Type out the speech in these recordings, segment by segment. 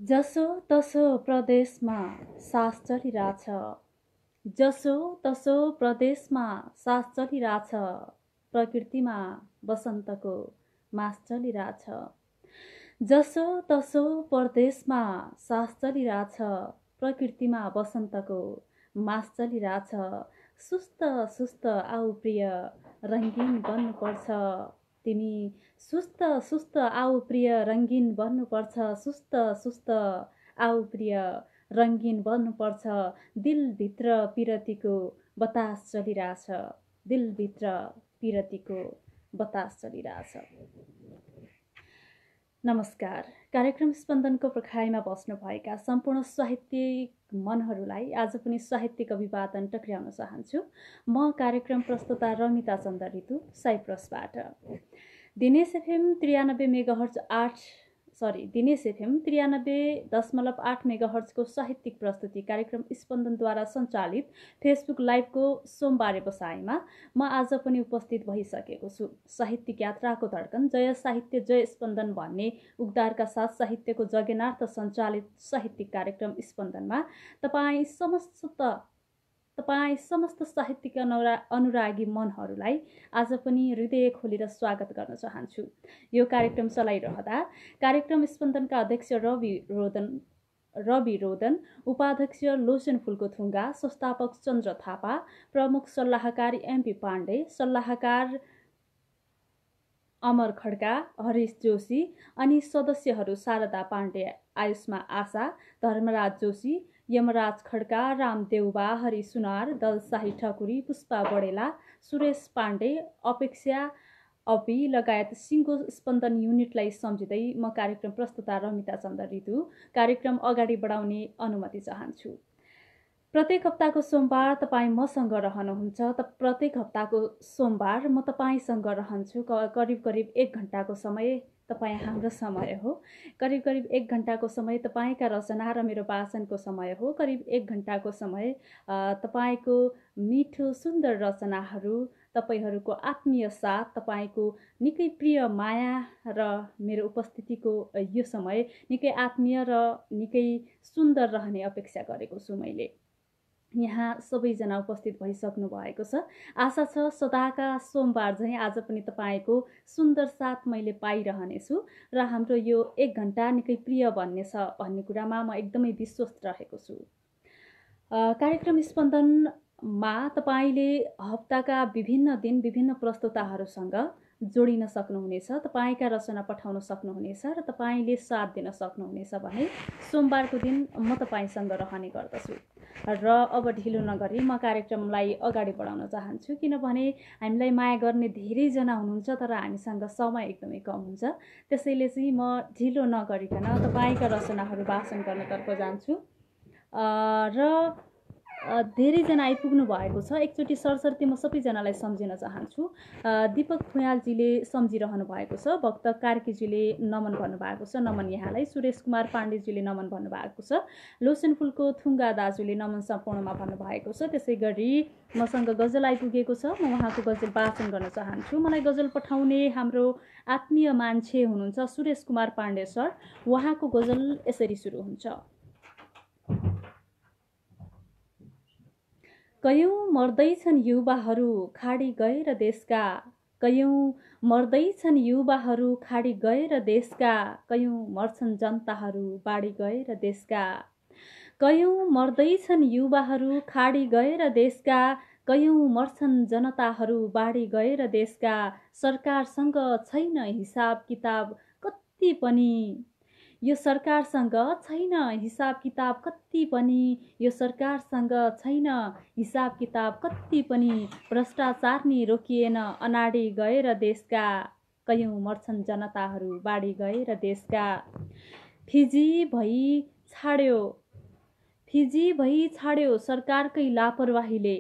जसो तसो प्रदेशमा सास चलिरहेछ। जसो तसो प्रदेशमा सास चलिरहेछ। प्रकृतिमा वसन्तको मास चलिरहेछ। जसो तसो प्रदेशमा सास चलिरहेछ। प्रकृतिमा वसन्तको मास चलिरहेछ। सुस्त सुस्त आऊ प्रिय रङ्गीन बन्नुपर्छ। तिमी सुस्त सुस्त आऊ प्रिय रङ्गीन बन्नुपर्छ। सुस्त सुस्त आऊ प्रिय रङ्गीन बन्नुपर्छ। दिलभित्र पिरतीको बतास चलिरहेछ। दिलभित्र पिरतीको बतास चलिरहेछ। नमस्कार। कार्यक्रम स्पन्दनको प्रखाइमा बस्नुभएका सम्पूर्ण साहित्यिक मनहरूलाई आज पनि साहित्यिक अभिवादन टक्र्याउन चाहन्छु। म कार्यक्रम प्रस्तुता रमिता चन्द्र ऋतु साइप्रसबाट। दिनेश एफएम 93.8 मेगाहर्जको साहित्यिक प्रस्तुति कार्यक्रम स्पन्दनद्वारा सञ्चालित फेसबुक लाइभको सोमबारे बसाइमा म आज पनि उपस्थित भइसकेको छु। साहित्यिक यात्राको धड्कन जय साहित्य जय स्पन्दन भन्ने उद्गारका साथ साहित्यको जगेर्नार्थ सञ्चालित साहित्यिक कार्यक्रम स्पन्दनमा तपाईँ समस्त साहित्यिक अनुरागी मनहरूलाई आज पनि हृदय खोलेर स्वागत गर्न चाहन्छु। यो कार्यक्रम चलाइरहँदा कार्यक्रम स्पन्दनका अध्यक्ष रवि रोदन, उपाध्यक्ष लोचन फुलको थुङ्गा, संस्थापक चन्द्र थापा, प्रमुख सल्लाहकार एमपी पाण्डे, सल्लाहकार अमर खड्का, हरीश जोशी अनि सदस्यहरू शारदा पाण्डे, आयुष्मा आशा, धर्मराज जोशी, यमराज खड्का, राम देउबा, हरि सुनार, दलशाही ठकुरी, पुष्पा बडेला, सुरेश पाण्डे, अपेक्षा अपी लगायत सिङ्गो स्पन्दन युनिटलाई सम्झिँदै म कार्यक्रम प्रस्तुता रमिता चन्द्र ऋतु कार्यक्रम अगाडि बढाउने अनुमति चाहन्छु। प्रत्येक हप्ताको सोमबार तपाईँ मसँग रहनुहुन्छ। प्रत्येक हप्ताको सोमबार म तपाईँसँग रहन्छु। करिब 1 घण्टाको समय तपाईँ हाम्रो समय हो। करिब 1 घण्टाको समय तपाईँका रचना र मेरो वाचनको समय हो। करिब 1 घण्टाको समय तपाईँको मिठो सुन्दर रचनाहरू, तपाईँहरूको आत्मीय साथ, तपाईँको निकै प्रिय माया र मेरो उपस्थितिको यो समय निकै आत्मीय र निकै सुन्दर रहने अपेक्षा गरेको छु। मैले यहाँ सबैजना उपस्थित भइसक्नु भएको छ। आशा छ सदाका सोमबार झैँ आज पनि तपाईँको सुन्दर साथ मैले पाइरहनेछु र हाम्रो यो 1 घण्टा निकै प्रिय भन्ने कुरामा म एकदमै विश्वस्त रहेको छु। कार्यक्रम स्पन्दनमा तपाईँले हप्ताका विभिन्न दिन विभिन्न प्रस्तुताहरूसँग जोडिन सक्नुहुनेछ। तपाईँका रचना पठाउन सक्नुहुनेछ र तपाईँले साथ दिन सक्नुहुनेछ भने सोमबारको दिन म तपाईँसँग रहने गर्दछु। र अब ढिलो नगरी म कार्यक्रमलाई अगाडि बढाउन चाहन्छु, किनभने हामीलाई माया गर्ने धेरैजना हुनुहुन्छ तर हामीसँग समय एकदमै कम हुन्छ। त्यसैले चाहिँ म ढिलो नगरिकन तपाईँका रचनाहरू वाचन गर्नतर्फ जान्छु। र धेरैजना आइपुग्नु भएको छ। एकचोटि सरसर्ती म सबैजनालाई सम्झिन चाहन्छु। दीपक फुयालजीले सम्झिरहनु भएको छ। भक्त कार्कीजीले नमन भन्नुभएको छ, नमन यहाँलाई। सुरेश कुमार पाण्डेजीले नमन भन्नुभएको छ। लोचन फुलको थुङ्गा दाजुले नमन सम्पूर्णमा भन्नुभएको छ। त्यसै गरी मसँग गजल आइपुगेको छ। म उहाँको गजल वाचन गर्न चाहन्छु। मलाई गजल पठाउने हाम्रो आत्मीय मान्छे हुनुहुन्छ सुरेश कुमार पाण्डे सर। उहाँको गजल यसरी सुरु हुन्छ। कयौं मर्दैछन् युवाहरू खाडी गएर देशका। कयौं मर्दैछन् युवाहरू खाडी गएर देशका। कयौं मर्छन् जनताहरू बाढी गएर देशका। कयौं मर्दैछन् युवाहरू खाडी गएर देशका। कयौं मर्छन् जनताहरू बाढी गएर देशका। सरकारसँग छैन हिसाब किताब कति पनि। यो सरकारसँग छैन हिसाब किताब कति पनि। यो सरकारसँग छैन हिसाब किताब कति पनि। भ्रष्टाचार नि रोकिएन अनाडी गएर देशका। कयौं मर्छन् जनताहरू बाढी गएर देशका। फिजी भई छाड्यो सरकारकै लापरवाहीले।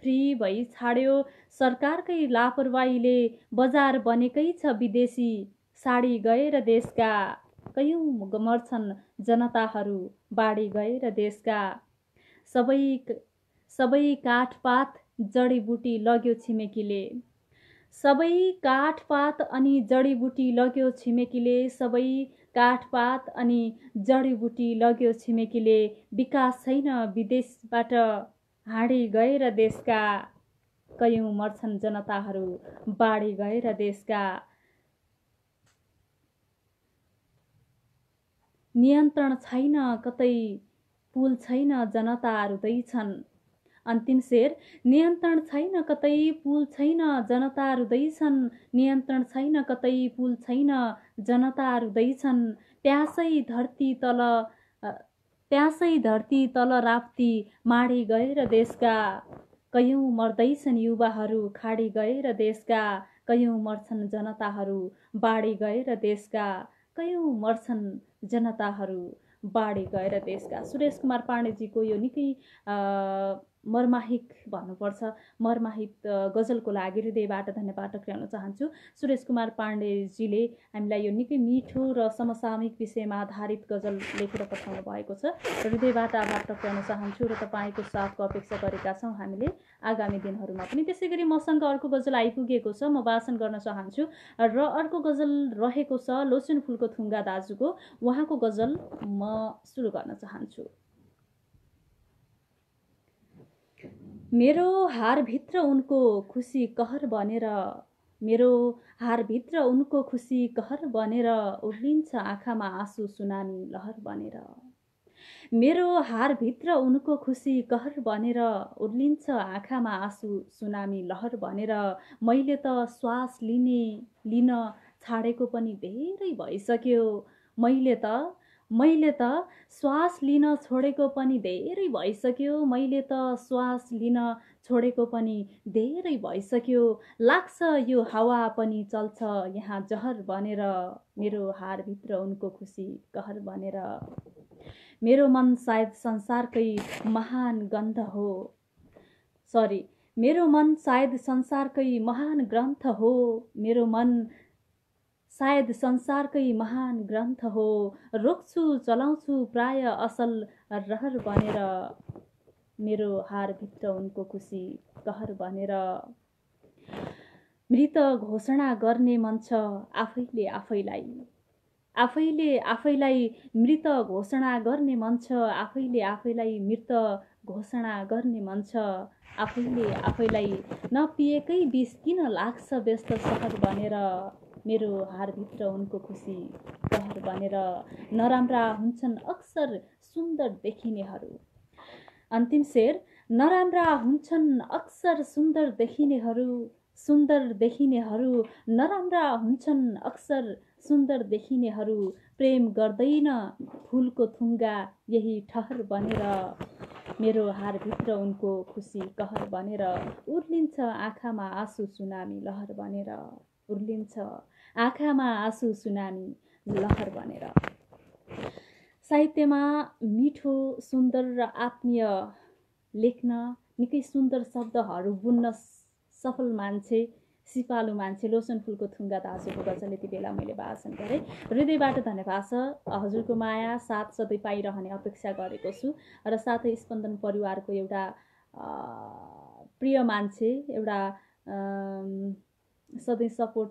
फ्री भई छाड्यो सरकारकै लापरवाहीले। बजार बनेकै छ विदेशी साडी गएर देशका। कयौं मर्छन् जनताहरू बाढी गएर देशका। सबै काठपात जडीबुटी लग्यो छिमेकीले। सबै काठपात अनि जडीबुटी लग्यो छिमेकीले। सबै काठपात अनि जडीबुटी लग्यो छिमेकीले, विकास छैन विदेशबाट हाँडी गएर देशका, कयौं मर्छन् जनताहरू बाढी गएर देशका। नियन्त्रण छैन कतै पुल छैन जनता रुँदैछन्। अन्तिम शेर, नियन्त्रण छैन कतै पुल छैन जनता रुँदैछन्, नियन्त्रण छैन कतै पुल छैन जनता रुँदैछन्। प्यासै धरती तल राप्ती माडी गएर देशका, कयौं मर्दैछन् युवाहरू खाडी गएर देशका, कयौं मर्छन् जनताहरू बाढी गएर देशका, कयौं मर्छन् जनताहरू बाढी गएर देशका। सुरेश कुमार पाण्डेजीको यो निकै मर्माहित भन्नुपर्छ, मर्माहित गजलको लागि हृदयबाट धन्यवाद टक्र्याउन चाहन्छु। सुरेश कुमार पाण्डेजीले हामीलाई यो निकै मिठो र समसामयिक विषयमा आधारित गजल लेखेर पठाउनु भएको छ। हृदयबाट आभार टक्र्याउन चाहन्छु र तपाईँको साथको अपेक्षा गरेका छौँ हामीले आगामी दिनहरूमा पनि। त्यसै गरी मसँग अर्को गजल आइपुगेको छ, म वाचन गर्न चाहन्छु र अर्को गजल रहेको छ लोचन फुलको थुङ्गा दाजुको। उहाँको गजल म सुरु गर्न चाहन्छु। मेरो हारभित्र उनको खुसी कहर बनेर, मेरो हारभित्र उनको खुसी कहर बनेर, उर्लिन्छ आँखामा आँसु सुनामी लहर बनेर। मेरो हारभित्र उनको खुसी कहर बनेर, उर्लिन्छ आँखामा आँसु सुनामी लहर बनेर। मैले त श्वास लिन छाडेको पनि धेरै भइसक्यो, मैले त श्वास लिन छोडेको पनि धेरै भइसक्यो, मैले त श्वास लिन छोडेको पनि धेरै भइसक्यो। लाग्छ यो हावा पनि चल्छ यहाँ जहर बनेर, मेरो हारभित्र उनको खुसी कहर बनेर। मेरो मन सायद संसारकै महान गन्ध हो, मेरो मन सायद संसारकै महान ग्रन्थ हो, मेरो मन सायद संसारकै महान ग्रन्थ हो। रोक्छु चलाउँछु प्राय असल रहर बनेर, मेरो हारभित्र उनको खुसी कहर बनेर। मृत घोषणा गर्ने मन छ आफैले आफैलाई मृत घोषणा गर्ने मन छ, आफैले मृत घोषणा गर्ने मन छ, आफैलाई नपिएकै बिस किन लाग्छ व्यस्त सहर बनेर, मेरो हारभित्र उनको खुसी कहर बनेर। नराम्रा हुन्छन् अक्सर सुन्दर देखिनेहरू। अन्तिम शेर, नराम्रा हुन्छन् अक्सर सुन्दर देखिनेहरू, नराम्रा हुन्छन् अक्सर सुन्दर देखिनेहरू। प्रेम गर्दैन फुलको थुङ्गा यही ठहर बनेर, मेरो हारभित्र उनको खुसी कहर बनेर। उर्लिन्छ आँखामा आँसु सुनामी लहर बनेर, उर्लिन्छ आँखामा आँसु सुनामी लहर बनेर। साहित्यमा मिठो, सुन्दर र आत्मीय लेख्न, निकै सुन्दर शब्दहरू बुन्न सफल मान्छे, सिपालु मान्छे लोचन फुलको थुङ्गा दाजुको गजल यति बेला मैले वाचन गरेँ। हृदयबाट धन्यवाद छ। हजुरको माया साथ सधैँ पाइरहने अपेक्षा गरेको छु र साथै स्पन्दन परिवारको एउटा प्रिय मान्छे, एउटा सधैँ सपोर्ट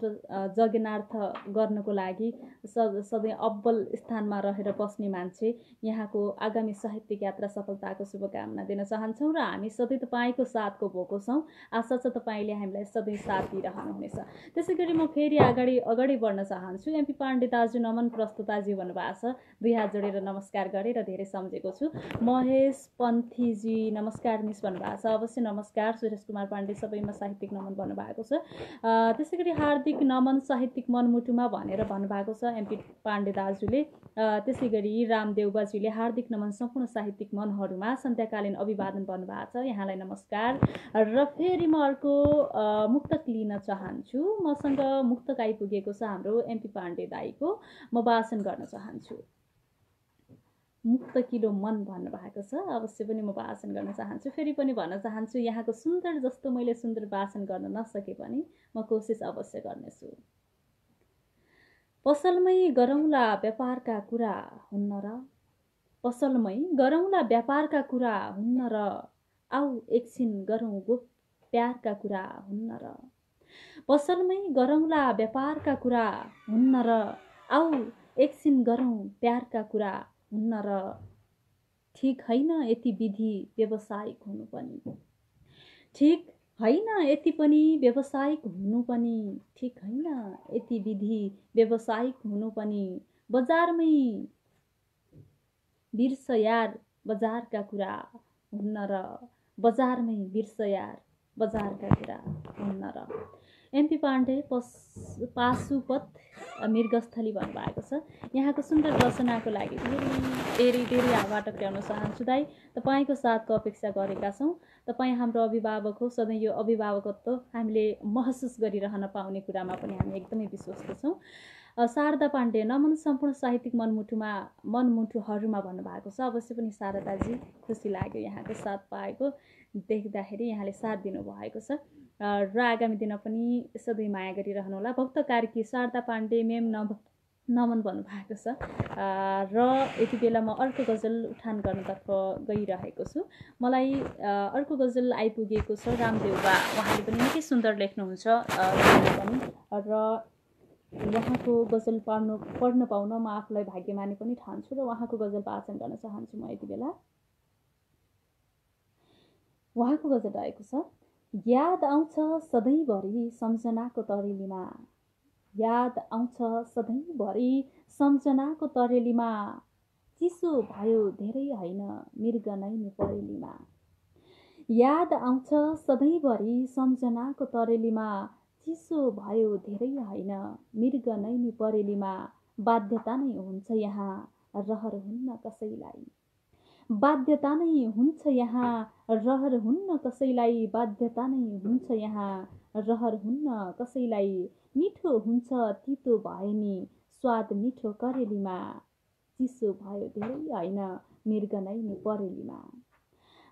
जगेनार्थ गर्नको लागि सधैँ अब्बल स्थानमा रहेर बस्ने मान्छे, यहाँको आगामी साहित्यिक यात्रा सफलताको शुभकामना दिन चाहन्छौँ र हामी सधैँ तपाईँको साथको भोको छौँ। आशा छ तपाईँले हामीलाई सधैँ साथ दिइरहनुहुनेछ। त्यसै गरी म फेरि अगाडि बढ्न चाहन्छु। एमपी पाण्डे दाजु नमन प्रस्तुताजी भन्नुभएको छ, दुई हात जोडेर नमस्कार गरेर धेरै सम्झेको छु। महेश पन्थीजी नमस्कार मिस भन्नुभएको छ, अवश्य नमस्कार। सुरेश कुमार पाण्डे सबैमा साहित्यिक नमन भन्नुभएको छ। त्यसै गरी हार्दिक नमन साहित्यिक मनमुटुमा भनेर भन्नुभएको छ एमपी पाण्डे दाजुले। त्यसै गरी रामदेवबाजीले हार्दिक नमन सम्पूर्ण साहित्यिक मनहरूमा सन्ध्याकालीन अभिवादन भन्नुभएको छ, यहाँलाई नमस्कार। र फेरि म अर्को मुक्तक लिन चाहन्छु। मसँग मुक्तक आइपुगेको छ हाम्रो एमपी पाण्डे दाईको, म वाचन गर्न चाहन्छु। मुक्तकिलो मन भन्नुभएको छ, अवश्य पनि म वाचन गर्न चाहन्छु। फेरि पनि भन्न चाहन्छु, यहाँको सुन्दर जस्तो मैले सुन्दर वाचन गर्न नसके पनि म कोसिस अवश्य गर्नेछु। पसलमै गरौँला व्यापारका कुरा हुन्न र, पसलमै गरौँला व्यापारका कुरा हुन्न र, आऊ एकछिन गरौँ प्यारका कुरा हुन्न र, पसलमै गरौँला व्यापारका कुरा हुन्न र, आऊ एकछिन गरौँ प्यारका कुरा हुन्न र ठिक होइन यति विधि व्यावसायिक हुनु पनि ठिक होइन यति पनि व्यावसायिक हुनु पनि ठिक होइन यति विधि व्यावसायिक हुनु पनि बजारमै बिर्स यार बजारका कुरा हुन्न र बजारमै बिर्स यार बजारका कुरा हुन्न र एमपी पाण्डे पाशुपत मृगस्थली भन्नुभएको छ। यहाँको सुन्दर रचनाको लागि धेरै धेरै आभार टक्राउन चाहन्छु दाइ। तपाईँको साथको अपेक्षा गरेका छौँ। तपाईँ हाम्रो अभिभावक हो, सधैँ यो अभिभावकत्व हामीले महसुस गरिरहन पाउने कुरामा पनि हामी एकदमै विश्वस्त छौँ। शारदा पाण्डे नमन सम्पूर्ण साहित्यिक मनमुटुहरूमा भन्नुभएको छ। अवश्य पनि शारदाजी खुसी लाग्यो यहाँको साथ पाएको देख्दाखेरि, यहाँले साथ दिनुभएको छ र आगामी दिन पनि सधैँ माया गरिरहनुहोला। भक्त कार्की शारदा पाण्डे मेम नमन भन्नुभएको छ र यति बेला म अर्को गजल उठान गर्नतर्फ गइरहेको छु। मलाई अर्को गजल आइपुगेको छ रामदेउबा, उहाँले पनि निकै सुन्दर लेख्नुहुन्छ र उहाँको गजल पढ्न पाउन म आफूलाई भाग्यमानी पनि ठान्छु र उहाँको गजल वाचन गर्न चाहन्छु म यति बेला। उहाँको गजल आएको छ। याद आउँछ सधैँभरि सम्झनाको तरेलीमा, याद आउँछ सधैँभरि सम्झनाको तरेलीमा, चिसो भयो धेरै होइन मृग नैनी परेलीमा। याद आउँछ सधैँभरि सम्झनाको तरेलीमा, चिसो भयो धेरै होइन मृग नैनी परेलीमा। बाध्यता नै हुन्छ यहाँ रहर हुन्न कसैलाई, बाध्यता नै हुन्छ यहाँ रहर हुन्न कसैलाई, बाध्यता नै हुन्छ यहाँ रहर हुन्न कसैलाई। मिठो हुन्छ तितो भए नि स्वाद मिठो करेलीमा, चिसो भयो धेरै होइन मृग नैनी परेलीमा।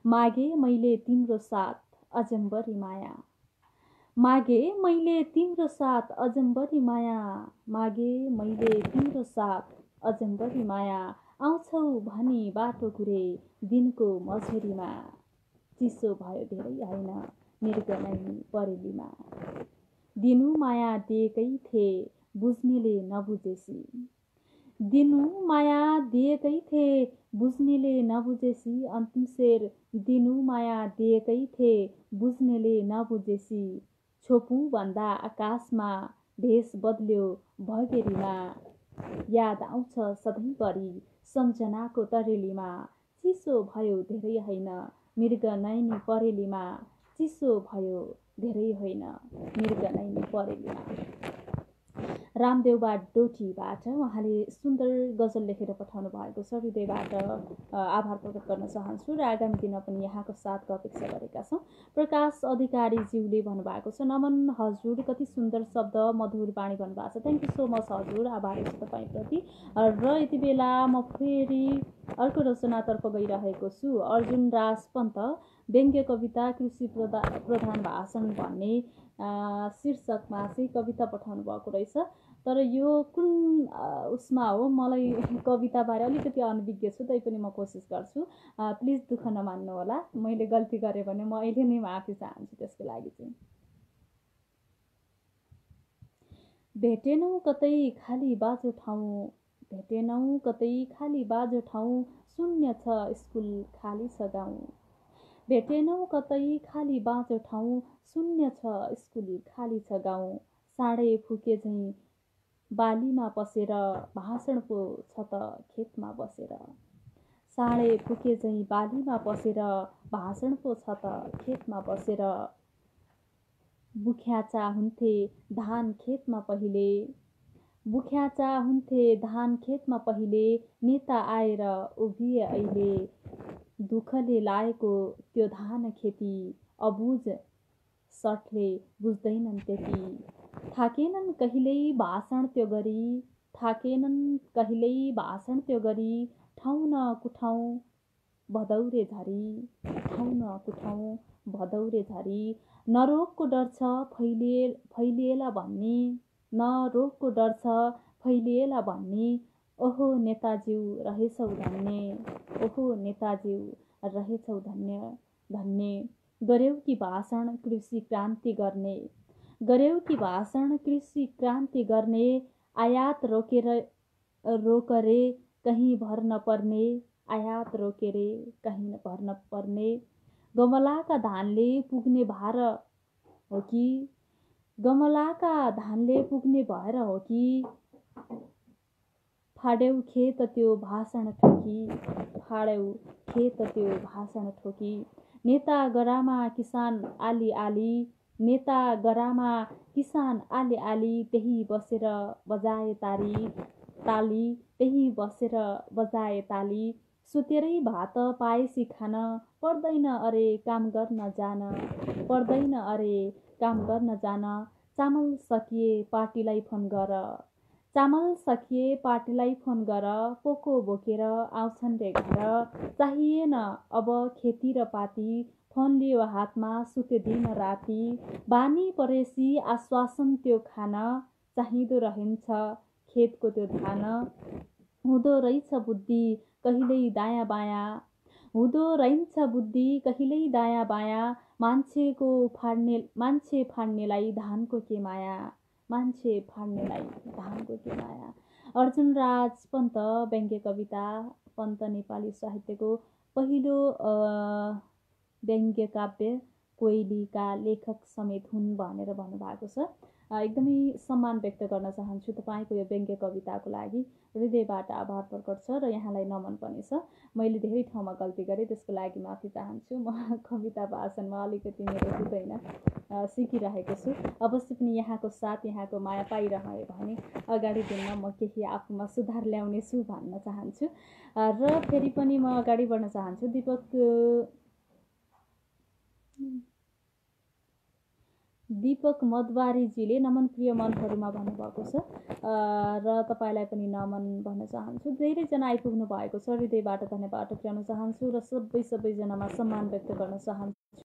मागे मैले तिम्रो साथ अजम्बरी माया, मागे मैले तिम्रो साथ अजम्बरी माया, मागे मैले तिम्रो साथ अजम्बरी माया। आउँछौ भनी बाटो घुरे दिनको मझेरीमा, चिसो भयो धेरै होइन मृग नैनी परेलीमा। दिनु माया दिएकै थिए बुझ्नेले नबुझेसी, दिनु माया दिएकै थिए बुझ्नेले नबुझेसी। अन्तिम शेर दिनु माया दिएकै थिए बुझ्नेले नबुझेसी। छोपु भन्दा आकाशमा भेष बदल्यो भगेरीमा, याद आउँछ सधैँभरि सम्झनाको तरेलीमा, चिसो भयो धेरै होइन मृग नैनी परेलीमा, चिसो भयो धेरै होइन मृग नैनी परेलीमा। रामदेउबा डोटीबाट उहाँले सुन्दर गजल लेखेर पठाउनु भएको छ। हृदयबाट आभार प्रकट गर्न चाहन्छु र आगामी दिन पनि यहाँको साथको अपेक्षा गरेका छौँ। प्रकाश अधिकारीज्यूले भन्नुभएको छ, नमन हजुर कति सुन्दर शब्द मधुर बाणी भन्नुभएको छ। थ्याङ्क यू सो मच हजुर, आभार छ तपाईँप्रति। र यति बेला म फेरि अर्को रचनातर्फ गइरहेको छु। अर्जुन राज पन्त व्यङ्ग्य कविता कृषि प्रधान भाषण भन्ने शीर्षकमा चाहिँ कविता पठाउनु भएको रहेछ। तर यो कुन उसमा हो, मलाई कविताबारे अलिकति अनभिज्ञ छु, तैपनि म कोसिस गर्छु। प्लिज दुःख नमान्नु होला, मैले गल्ती गरेँ भने म अहिले नै माफी चाहन्छु त्यसको लागि चाहिँ। भेटेनौ कतै खाली बाजो ठाउँ, भेटेनौ कतै खाली बाजो ठाउँ, शून्य छ स्कुल खाली छ गाउँ। भेटेनौ कतै खाली बाँझो ठाउँ, शून्य छ स्कुल खाली छ गाउँ। साँडे फुके झैँ बालीमा पसेर भाषण पो छ त खेतमा बसेर, साँडे फुके झैँ बालीमा पसेर भाषण पो छ त खेतमा बसेर। बुख्याचा हुन्थे धान खेतमा पहिले, बुख्याचा हुन्थे धान खेतमा पहिले, नेता आएर उभिए अहिले। दुःखले लाएको त्यो धान खेती अबुझ सठले बुझ्दैनन् त्यति। थाकेनन् कहिल्यै भाषण त्यो गरी, थाकेनन् कहिल्यै भाषण त्यो गरी। ठाउँ न कुठाउँ भदौरे झरी, ठाउँ न कुठाउँ भदौरे झरी। न रोगको डर छ फैलिएला भन्ने, न रोगको डर छ फैलिएला भन्ने। ओहो नेताज्यू रहेछौ धन्य, ओहो नेताज्यू रहेछौ धन्य धन्य। गर्यौ कि भाषण कृषि क्रान्ति गर्ने, गर्यौ कि भाषण कृषि क्रान्ति गर्ने। आयात रोकरे कहीँ भर नपर्ने, आयात रोकेरे कहीँ भर नपर्ने। गमलाका धानले पुग्ने भार हो कि, गमलाका धानले पुग्ने भएर हो कि, फाडेउ खेत त्यो भाषण ठोकी, फाडेउ खेत त्यो भाषण ठोकी। नेता गरामा किसान आली आली, नेता गरामा किसान आली आली, त्यही बसेर बजाए ताली, त्यही बसेर बजाए ताली। सुतेरै भात पाएसी खान, पर्दैन अरे काम गर्न जान, पर्दैन अरे काम गर्न जान। चामल सकिए पार्टीलाई फोन गर, चामल सकिए पार्टीलाई फोन गर, पोको बोकेर आउँछन् रे घर। चाहिएन अब खेती र पाती, फोन लियो हातमा सुत्यो दिन राति। बानी परेसी आश्वासन त्यो खान, चाहिँदो रहन्छ खेतको त्यो धान। हुँदो रहेछ बुद्धि कहिल्यै दायाँ बायाँ, हुँदो रहन्छ बुद्धि कहिल्यै दायाँ बायाँ। मान्छे फाड्नेलाई धानको के माया, मान्छे फाड्नेलाई धानको के माया। अर्जुनराज पन्त व्यङ्ग्य कविता। पन्त नेपाली साहित्यको पहिलो व्यङ्ग्य काव्य कोइलीका लेखक समेत हुन् भनेर भन्नुभएको छ। एकदमै सम्मान व्यक्त गर्न चाहन्छु तपाईँको यो व्यङ्ग्य कविताको लागि। हृदयबाट आभार प्रकट छ र यहाँलाई नमन पनि छ। मैले धेरै ठाउँमा गल्ती गरेँ, त्यसको लागि माफी चाहन्छु। म कविता भाषणमा अलिकति मेरो हुँदैन, सिकिरहेको छु। अवश्य पनि यहाँको साथ, यहाँको माया पाइरहे भने अगाडि दिनमा म केही आफूमा सुधार ल्याउने छु भन्न चाहन्छु। र फेरि पनि म अगाडि बढ्न चाहन्छु। दीपक मदवारीजीले नमन प्रिय मनहरूमा भन्नुभएको छ र तपाईँलाई पनि नमन भन्न चाहन्छु। धेरैजना आइपुग्नु भएको छ, हृदयबाट धन्यवाद टक्राउन चाहन्छु र सबैजनामा सम्मान व्यक्त गर्न चाहन्छु।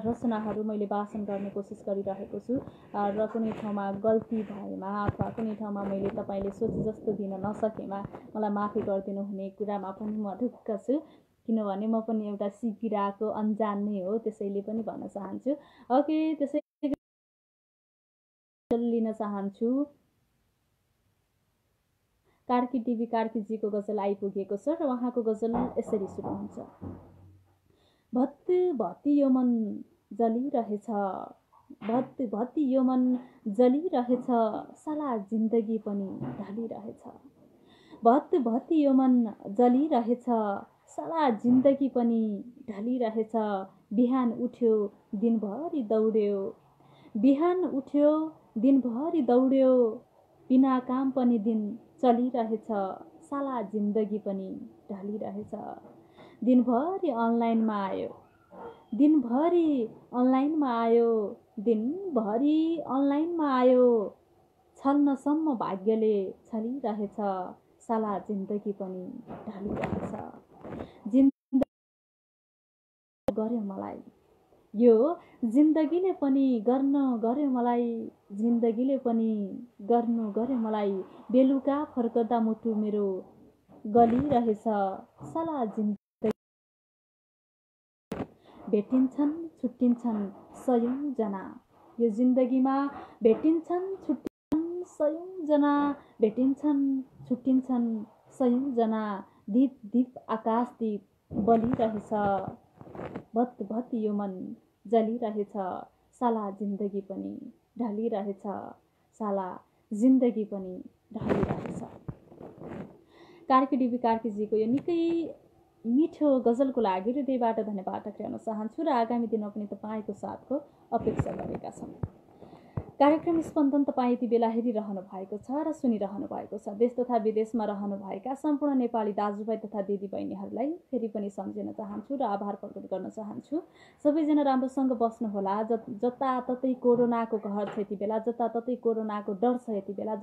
रचनाहरू मैले वाचन गर्ने कोसिस गरिरहेको छु र कुनै ठाउँमा गल्ती भएमा अथवा कुनै ठाउँमा मैले तपाईँले सोचे जस्तो दिन नसकेमा मलाई माफी गरिदिनु हुने कुरामा पनि म ढुक्क छु, किनभने म पनि एउटा सिकिरहेको अन्जान नै हो, त्यसैले पनि भन्न चाहन्छु। ओके, त्यसै लिन चाहन्छु। कार्की टिभी कार्कीजीको गजल आइपुगेको छ र उहाँको गजल यसरी सुरु हुन्छ। भत्त भत्ती यो मन जलिरहेछ, भत्त भत्ती यो मन जलिरहेछ, साला जिन्दगी पनि ढलिरहेछ। भत्त भत्ती यो मन जलिरहेछ, साला जिन्दगी पनि ढलिरहेछ। बिहान उठ्यो दिनभरि दौड्यो, बिहान उठ्यो दिनभरि दौड्यो, बिना काम पनि दिन चलिरहेछ, साला जिन्दगी पनि ढलिरहेछ। दिनभरि अनलाइनमा आयो, दिनभरि अनलाइनमा आयो, दिनभरि अनलाइनमा आयो, छल्नसम्म भाग्यले छलिरहेछ, साला जिन्दगी पनि ढलिरहेछ। जिन्दगी गर्यो मलाई, यो जिन्दगीले पनि गर्नु गर्यो मलाई, जिन्दगीले पनि गर्नु गर्यो मलाई। बेलुका फर्कदा मुटु मेरो गलिरहेछ, साला जिन्दगी। भेटिन्छन् छुट्टिन्छन् सयौं यो जिन्दगीमा, भेटिन्छन् छुट्टिन्छन् सयौं भेटिन्छन् छुट्टिन्छन् सयौं। दीप दीप आकाश दीप बलिरहेछ, भत्त भत्त यो मन जलिरहेछ, साला जिन्दगी पनि ढलिरहेछ, साला जिन्दगी पनि ढलिरहेछ। कार्की टिभी कार्कीजीको यो निकै मिठो गजलको लागि हृदयबाट धन्यवाद टक्राउन चाहन्छु र आगामी दिनमा पनि तपाईँको साथको अपेक्षा गरेका छौँ। कार्यक्रम स्पन्दन तपाईँ यति बेला हेरिरहनु भएको छ र सुनिरहनु भएको छ। देश तथा विदेशमा रहनुभएका सम्पूर्ण नेपाली दाजुभाइ तथा दिदीबहिनीहरूलाई फेरि पनि सम्झिन चाहन्छु र आभार प्रकट गर्न चाहन्छु। सबैजना राम्रोसँग बस्नुहोला। जताततै कोरोनाको कहर छ यति बेला, जताततै कोरोनाको डर छ यति बेला,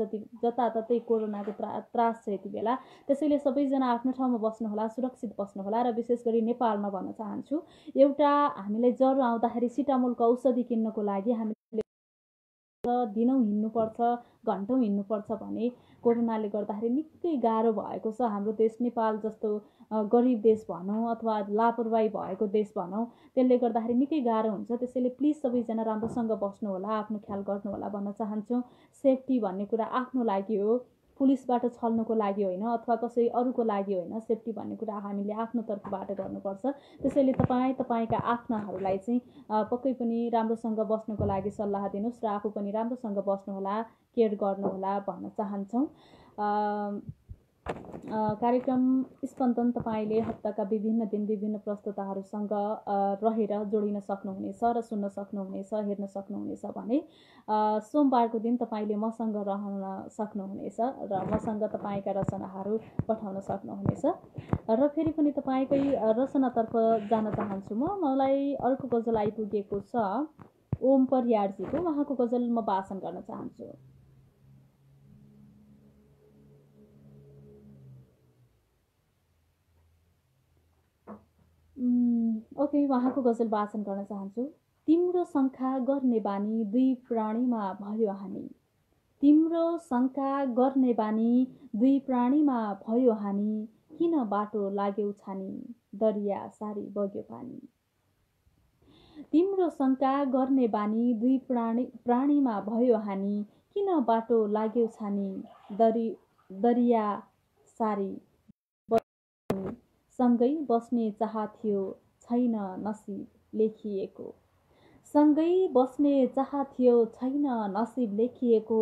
जताततै कोरोनाको त्रास छ यति बेला। त्यसैले सबैजना आफ्नो ठाउँमा बस्नुहोला, सुरक्षित बस्नुहोला र विशेष गरी नेपालमा भन्न चाहन्छु, एउटा हामीलाई ज्वरो आउँदाखेरि सिटामोलको औषधि किन्नको लागि हामीले दिनौँ हिँड्नुपर्छ, घन्टौँ हिँड्नुपर्छ भने कोरोनाले गर्दाखेरि निकै गाह्रो भएको छ। हाम्रो देश नेपाल जस्तो गरिब देश भनौँ अथवा लापरवाही भएको देश भनौँ, त्यसले गर्दाखेरि निकै गाह्रो हुन्छ। त्यसैले प्लिज सबैजना राम्रोसँग बस्नुहोला, आफ्नो ख्याल गर्नुहोला भन्न चाहन्छौँ। सेफ्टी भन्ने कुरा आफ्नो लागि हो, पुलिसबाट छल्नको लागि होइन अथवा कसै अरूको लागि होइन। सेफ्टी भन्ने कुरा हामीले आफ्नो तर्फबाट गर्नुपर्छ। त्यसैले तपाईँका आफ्नाहरूलाई चाहिँ पक्कै पनि राम्रोसँग बस्नको लागि सल्लाह दिनुहोस् र आफू पनि राम्रोसँग बस्नुहोला, केयर गर्नुहोला भन्न चाहन्छौँ। कार्यक्रम स्पन्दन तपाईँले हप्ताका विभिन्न दिन विभिन्न प्रस्तुताहरूसँग रहेर जोडिन सक्नुहुनेछ र सुन्न सक्नुहुनेछ, हेर्न सक्नुहुनेछ भने सोमबारको दिन तपाईँले मसँग रहन सक्नुहुनेछ र मसँग तपाईँका रचनाहरू पठाउन सक्नुहुनेछ। र फेरि पनि तपाईँकै रचनातर्फ जान चाहन्छु मलाई अर्को गजल आइपुगेको छ ओम परियारजीको। उहाँको गजल म वाचन गर्न चाहन्छु। ओके, उहाँको गजल वाचन गर्न चाहन्छु। तिम्रो शङ्का गर्ने बानी दुई प्राणीमा भयो हानि, तिम्रो शङ्का गर्ने बानी दुई प्राणीमा भयो हानि, किन बाटो लाग्यौ छानी दरिया सारी बग्यो पानी। तिम्रो शङ्का गर्ने बानी दुई प्राणीमा भयो हानि, किन बाटो लाग्यौ छानी दरिया सारी सँगै बस्ने चाह थियो छैन नसिब लेखिएको, सँगै बस्ने चाह थियो छैन नसिब लेखिएको,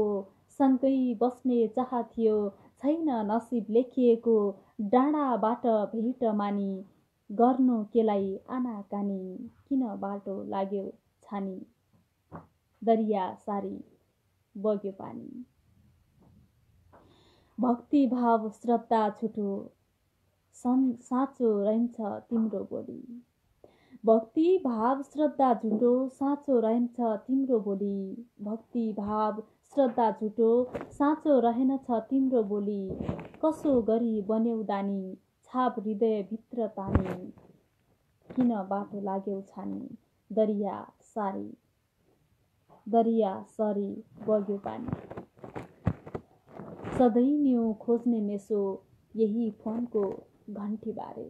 सँगै बस्ने चाह थियो छैन नसिब लेखिएको, डाँडाबाट भेट मानी गर्नु केलाई आनाकानी, किन बाटो लाग्यो छानी दरिया सारी बग्यो पानी। भक्ति भाव श्रद्धा छुटो साँचो रहन्छ तिम्रो बोली, भक्ति भाव श्रद्धा झुटो साँचो रहन्छ तिम्रो बोली, भक्ति भाव श्रद्धा झुटो साँचो रहेनछ तिम्रो बोली, कसो गरी बन्यौ दानी छाप हृदयभित्र तानी, किन बाटो लाग्यौ छानी दरिया सरी बग्यो पानी। सधैँ न्यु खोज्ने मेसो यही फोनको घन्टी बारे,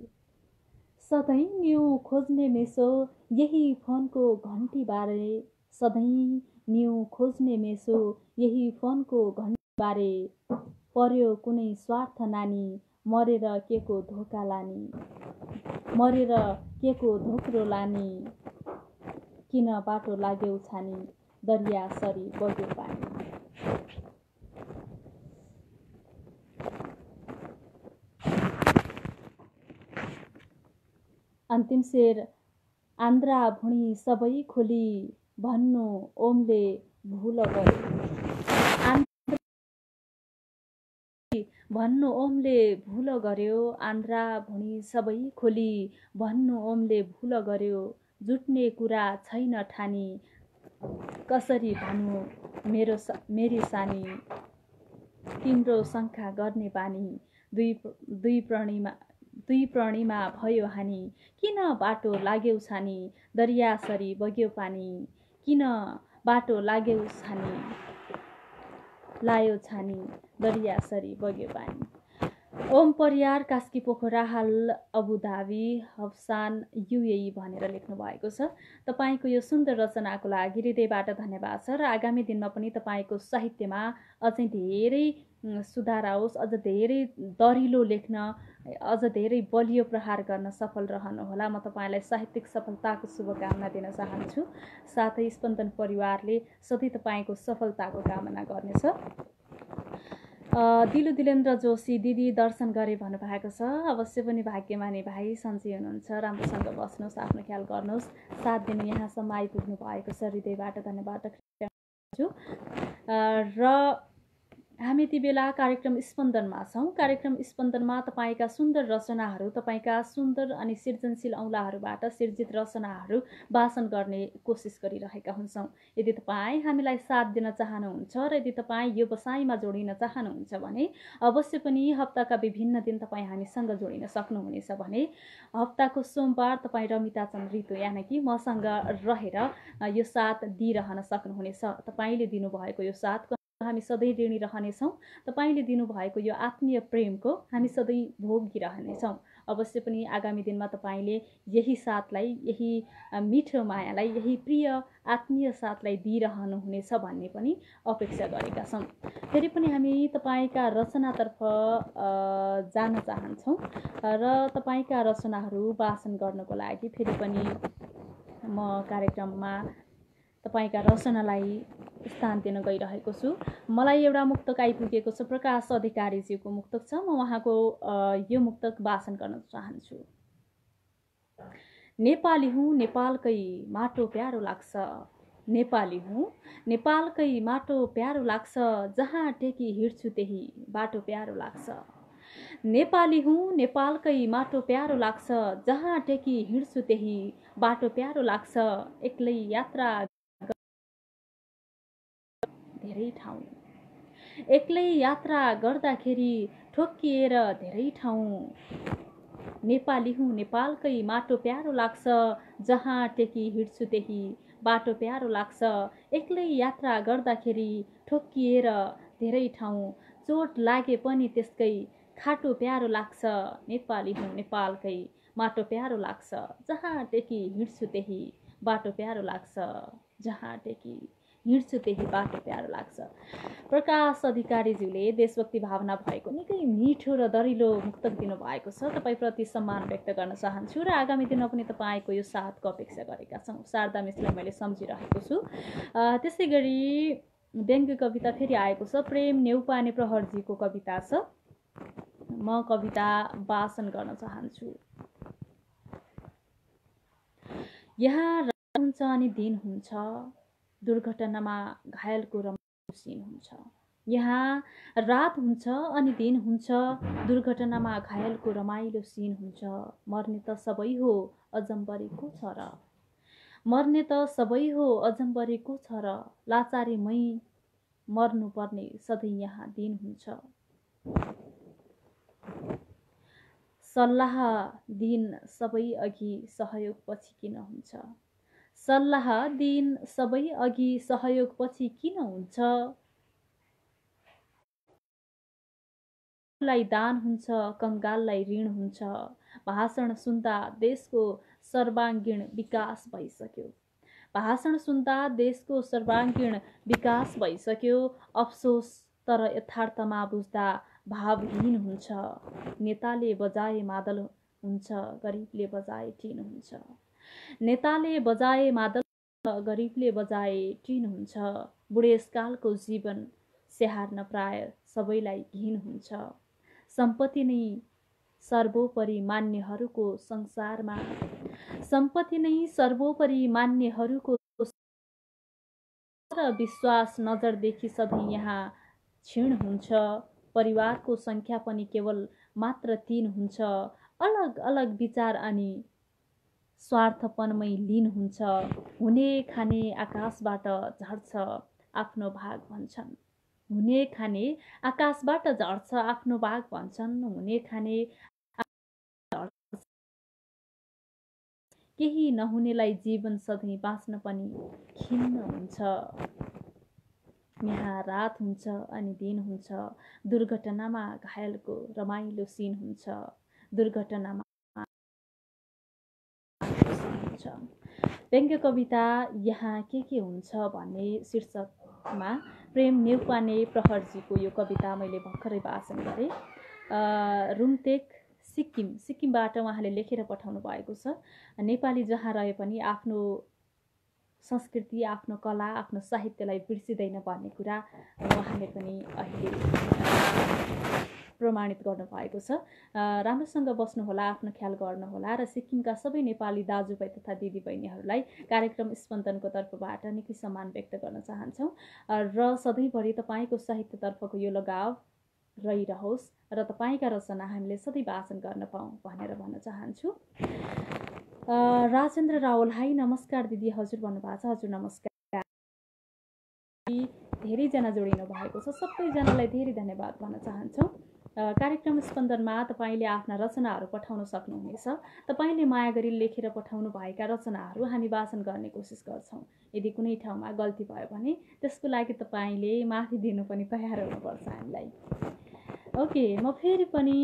सधैँ न्यु खोज्ने मेसो यही फोनको घन्टी बारे, सधैँ न्यु खोज्ने मेसो यही फोनको घन्टी बारे, पर्यो कुनै स्वार्थ नानी मरेर के को धोका लानी, मरेर के को धोक्रो लानी, किन बाटो लाग्यौ छानी दरिया सरी बग्यो पानी। अन्तिम शेर। आन्द्रा भुँडी सबै खोली भन्नु ओमले भुल गर्यो, भन्नु ओमले भुल गर्यो, आन्द्रा भुँडी सबै खोली भन्नु ओमले भुल गर्यो, जुट्ने कुरा छैन ठानी कसरी भन्नु मेरी सानी, तिम्रो शङ्का गर्ने बानी दुई प्राणीमा भयो हानि, किन बाटो लाग्यौ छानी दरिया सरी बग्यो पानी, किन बाटो लाग्यौ छानी दरिया सरी बग्यो पानी। ओम परियार कास्की पोखरा, हाल अबुधाबी, हब्सान युएई भनेर लेख्नु भएको छ। तपाईँको यो सुन्दर रचनाको लागि हृदयबाट धन्यवाद छ र आगामी दिनमा पनि तपाईँको साहित्यमा अझै धेरै सुधार आओस्, अझ धेरै दरिलो लेख्न, अझ धेरै बलियो प्रहार गर्न सफल रहनुहोला। म तपाईँलाई साहित्यिक सफलताको शुभकामना दिन चाहन्छु। साथै स्पन्दन परिवारले सधैँ तपाईँको सफलताको कामना गर्नेछ। दिलु दिलेन्द्र जोशी दिदी दर्शन गरे भन्नुभएको छ। अवश्य पनि भाग्यमानी भाइ सन्चै हुनुहुन्छ, राम्रोसँग बस्नुहोस्, आफ्नो ख्याल गर्नुहोस्। 7 दिन यहाँसम्म आइपुग्नु भएको छ, हृदयबाट धन्यवाद छु। र हामी यति बेला कार्यक्रम स्पन्दनमा छौँ। कार्यक्रम स्पन्दनमा तपाईँका सुन्दर रचनाहरू, तपाईँका सुन्दर अनि सृजनशील औँलाहरूबाट सिर्जित रचनाहरू वाचन गर्ने कोसिस गरिरहेका हुन्छौँ। यदि तपाईँ हामीलाई साथ दिन चाहनुहुन्छ र यदि तपाईँ यो बसाइमा जोडिन चाहनुहुन्छ भने अवश्य पनि हप्ताका विभिन्न दिन तपाईँ हामीसँग जोडिन सक्नुहुनेछ भने हप्ताको सोमबार तपाईँ रमिता चन्द्र रितु यानि कि मसँग रहेर यो साथ दिइरहन सक्नुहुनेछ। तपाईँले दिनुभएको यो साथ हामी सधैँ ऋणी रहनेछौँ। तपाईँले दिनुभएको यो आत्मीय प्रेमको हामी सधैँ भोगिरहनेछौँ। अवश्य पनि आगामी दिनमा तपाईँले यही साथलाई, यही मिठो मायालाई, यही प्रिय आत्मीय साथलाई दिइरहनुहुनेछ भन्ने पनि अपेक्षा गरेका छौँ। फेरि पनि हामी तपाईँका रचनातर्फ जान चाहन्छौँ र तपाईँका रचनाहरू वाचन गर्नको लागि फेरि पनि म कार्यक्रममा तपाईँका रचनालाई स्थान दिन गइरहेको छु। मलाई एउटा मुक्तक आइपुगेको छ, प्रकाश अधिकारीज्यूको मुक्तक छ। म उहाँको यो मुक्तक वाचन गर्न चाहन्छु। नेपाली हुँ नेपालकै माटो प्यारो लाग्छ, नेपाली हुँ नेपालकै माटो प्यारो लाग्छ, जहाँ टेकी हिँड्छु त्यही बाटो प्यारो लाग्छ। नेपाली हुँ नेपालकै माटो प्यारो लाग्छ, जहाँ टेकी हिँड्छु त्यही बाटो प्यारो लाग्छ। एक्लै यात्रा धेरै ठाउँ, एक्लै यात्रा गर्दाखेरि ठोक्किएर धेरै ठाउँ। नेपाली हुँ नेपालकै माटो प्यारो लाग्छ, जहाँ टेकी हिँड्छु त्यही बाटो प्यारो लाग्छ। एक्लै यात्रा गर्दाखेरि ठोक्किएर धेरै ठाउँ, चोट लागे पनि त्यसकै खाटो प्यारो लाग्छ। नेपाली हुँ नेपालकै माटो प्यारो लाग्छ, जहाँ टेकी हिँड्छु त्यही बाटो प्यारो लाग्छ, जहाँ टेकी हिँड्छु त्यही बाटो प्यारो लाग्छ। प्रकाश अधिकारीज्यूले देशभक्ति भावना भएको निकै मिठो र दरिलो मुक्तक दिनुभएको छ। तपाईँप्रति सम्मान व्यक्त गर्न चाहन्छु र आगामी दिनमा पनि तपाईँको यो साथको अपेक्षा गरेका छौँ। शारदा मिसलाई मैले सम्झिरहेको छु। त्यसै गरी व्यङ्ग्य कविता फेरि आएको छ, प्रेम नेउपाने प्रहरजीको कविता छ। म कविता वाचन गर्न चाहन्छु। यहाँ रात हुन्छ अनि दिन हुन्छ, दुर्घटनामा घायलको रमाइलो सिन हुन्छ। यहाँ रात हुन्छ अनि दिन हुन्छ, दुर्घटनामा घायलको रमाइलो सिन हुन्छ। मर्ने त सबै हो अजम्बरी को छ र, मर्ने त सबै हो अजम्बरी को छ र, लाचारीमै मर्नुपर्ने सधैँ यहाँ दिन हुन्छ। सल्लाह दिन सबै अघि सहयोग पछि किन हुन्छ, सल्लाह दिन सबै अघि सहयोग पछि किन हुन्छ। लाई दान हुन्छ कंगाललाई ऋण हुन्छ, भाषण सुन्दा देशको सर्वाङ्गीण विकास भइसक्यो, भाषण सुन्दा देशको सर्वाङ्गीण विकास भइसक्यो। अफसोस तर यथार्थमा बुझ्दा भावहीन हुन्छ, नेताले बजाए मादल हुन्छ गरिबले बजाए टिन हुन्छ, नेताले बजाए मादल गरिबले बजाए टिन हुन्छ। बुढेसकालको जीवन स्याहार्न प्राय सबैलाई घिन हुन्छ, सम्पत्ति नै सर्वोपरि मान्नेहरूको संसारमा, सम्पत्ति नै सर्वोपरि मान्नेहरूको र विश्वास नजरदेखि सधैँ यहाँ क्षीण हुन्छ। परिवारको संख्या पनि केवल मात्र 3 हुन्छ, अलग अलग विचार अनि स्वार्थपनमै लीन हुन्छ। हुने खाने आकाशबाट झर्छ आफ्नो भाग भन्छन्, हुने खाने आकाशबाट झर्छ आफ्नो भाग भन्छन्, हुने खाने केही नहुनेलाई जीवन सधैँ बाँच्न पनि खिन्न हुन्छ। यहाँ रात हुन्छ अनि दिन हुन्छ, दुर्घटनामा घायलको रमाइलो सिन हुन्छ, दुर्घटनामा हुन्छ। व्यङ्ग्य कविता यहाँ के हुन्छ भन्ने शीर्षकमा प्रेम नेउपाने प्रहरजीको यो कविता मैले भर्खरै वाचन गरेँ। रुमतेक सिक्किमबाट उहाँले लेखेर पठाउनु भएको छ। नेपाली जहाँ रहे पनि आफ्नो संस्कृति, आफ्नो कला, आफ्नो साहित्यलाई बिर्सिँदैन भन्ने कुरा उहाँले पनि अहिले प्रमाणित गर्नुभएको छ। राम्रोसँग बस्नुहोला, आफ्नो ख्याल गर्नुहोला र सिक्किमका सबै नेपाली दाजुभाइ तथा दिदीबहिनीहरूलाई कार्यक्रम स्पन्दनको तर्फबाट निकै सम्मान व्यक्त गर्न चाहन्छौँ र सधैँभरि तपाईँको साहित्यतर्फको यो लगाव रहिरहोस् र तपाईँका रचना हामीले सधैँ वाचन गर्न पाऊँ भनेर भन्न चाहन्छु। राजेन्द्र रावल, हाई नमस्कार दिदी, हजुर भन्नुभएको छ। हजुर नमस्कार। धेरैजना जोडिनु भएको छ, सबैजनालाई धेरै धन्यवाद भन्न चाहन्छौँ। कार्यक्रम स्पन्दनमा तपाईँले आफ्ना रचनाहरू पठाउन सक्नुहुनेछ। तपाईँले माया गरी लेखेर पठाउनु भएका रचनाहरू हामी वाचन गर्ने कोसिस गर्छौँ। यदि कुनै ठाउँमा गल्ती भयो भने त्यसको लागि तपाईँले माफी दिनु पनि तयार हुनुपर्छ हामीलाई। ओके, म फेरि पनि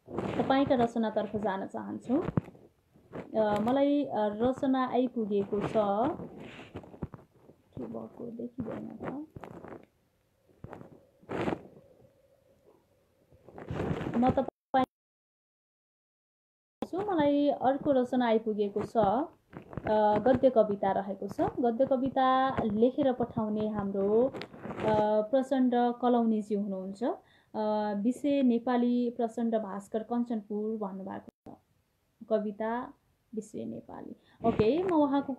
तपाईका रचनातर्फ जान चाहन्छु। मलाई रचना आइपुगेको छ, के भएको देखिँदैन त। म मलाई अर्को रचना आइपुगेको छ, गद्य कविता रहेको छ। गद्य कविता लेखेर पठाउने हाम्रो प्रचण्ड कलौनीजी हुनुहुन्छ। विषय नेपाली, प्रचण्ड भास्कर कञ्चनपुर भन्नुभएको छ। कविता विषय नेपाली। ओके, म उहाँको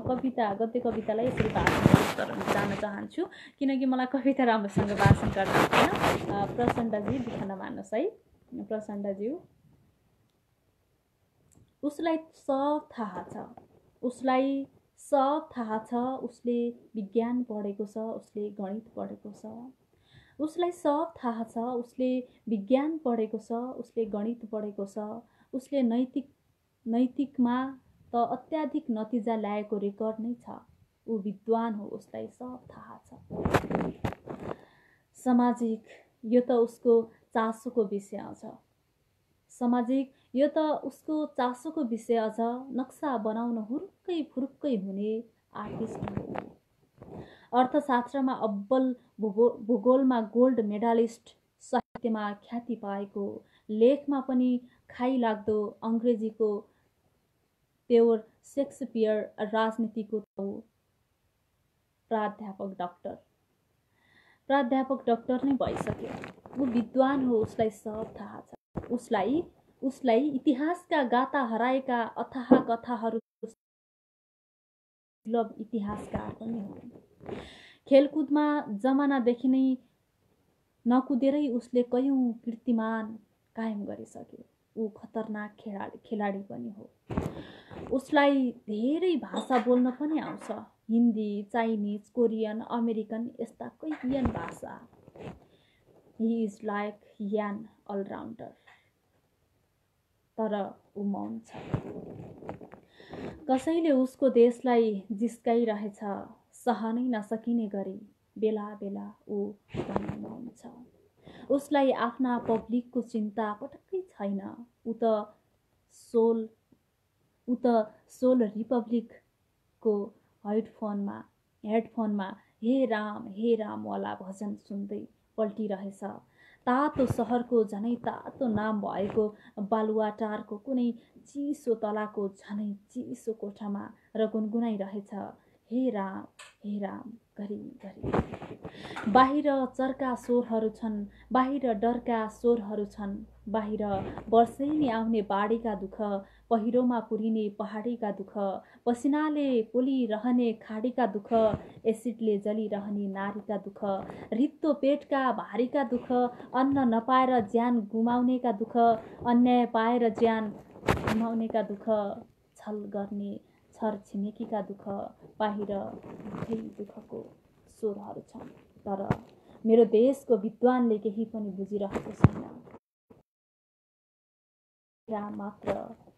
कविता गद्य कवितालाई यसरी भाषण गर्न जान चाहन्छु, किनकि मलाई कविता राम्रोसँग भाषण गर्न आउँदैन। प्रचण्डजी दुःख नमान्नुहोस् है। प्रचण्डज्यू, उसलाई सब थाहा छ, उसलाई सब थाहा छ, उसले विज्ञान पढेको छ, उसले गणित पढेको छ। उसलाई सब थाहा छ, उसले विज्ञान पढेको छ, उसले गणित पढेको छ। उसले नैतिकमा त अत्याधिक नतिजा ल्याएको रेकर्ड नै छ। ऊ विद्वान हो, उसलाई सब थाहा छ। सामाजिक, यो त उसको चासोको विषय अझ। सामाजिक, यो त उसको चासोको विषय अझ। नक्सा बनाउन हुरुक्कै फुरुक्कै हुने आर्टिस्ट हो। अर्थशास्त्रमा अब्बल, भूगोलमा गोल्ड मेडालिस्ट, साहित्यमा ख्याति पाएको, लेखमा पनि खाइ लाग्दो अङ्ग्रेजीको प्योर सेक्सपियर, राजनीतिको प्राध्यापक डाक्टर नै भइसक्यो। ऊ विद्वान हो, उसलाई सब थाहा छ। उसलाई इतिहासका गाता हराएका अथाह कथाहरू दुर्लभ इतिहासकार पनि हो। खेलकुदमा जमानादेखि नै नकुदेरै उसले कयौं कीर्तिमान कायम गरिसक्यो। ऊ खतरनाक खेलाडी पनि हो। उसलाई धेरै भाषा बोल्न पनि आउँछ। हिन्दी, चाइनिज, कोरियन, अमेरिकन, यस्ता कैयन भाषा। ही इज लाइक यान अलराउन्डर। तर ऊ मौन छ। कसैले उसको देशलाई जिस्काइरहेछ, सहनै नसकिने गरी। बेला बेला ऊ मौन छ। उसलाई आफ्ना पब्लिकको चिन्ता पटक्कै छैन। ऊ त सोल रिपब्लिकको हेडफोनमा हे राम वाला भजन सुन्दै पल्टिरहेछ। तातो सहरको झनै तातो नाम भएको बालुवाटारको कुनै चिसो तलाको झनै चिसो कोठामा र गुनगुनाइरहेछ हे राम घरि घरि। बाहिर चर्का स्वरहरू छन्, बाहिर डरका स्वरहरू छन्। बाहिर वर्षैनी आउने बाढीका दुःख, पहिरोमा पुरिने पहाडीका दुःख, पसिनाले पोलिरहने खाडीका दुःख, एसिडले जलिरहने नारीका दुःख, रित्तो पेटका भारीका दुःख, अन्न नपाएर ज्यान गुमाउनेका दुःख, अन्याय पाएर ज्यान गुमाउनेका दुःख, छल गर्ने छर छिमेकीका दुःख। बाहिर दुःखको स्वरहरू छन्, तर मेरो देशको विद्वानले केही पनि बुझिरहेको छैन। राम मात्र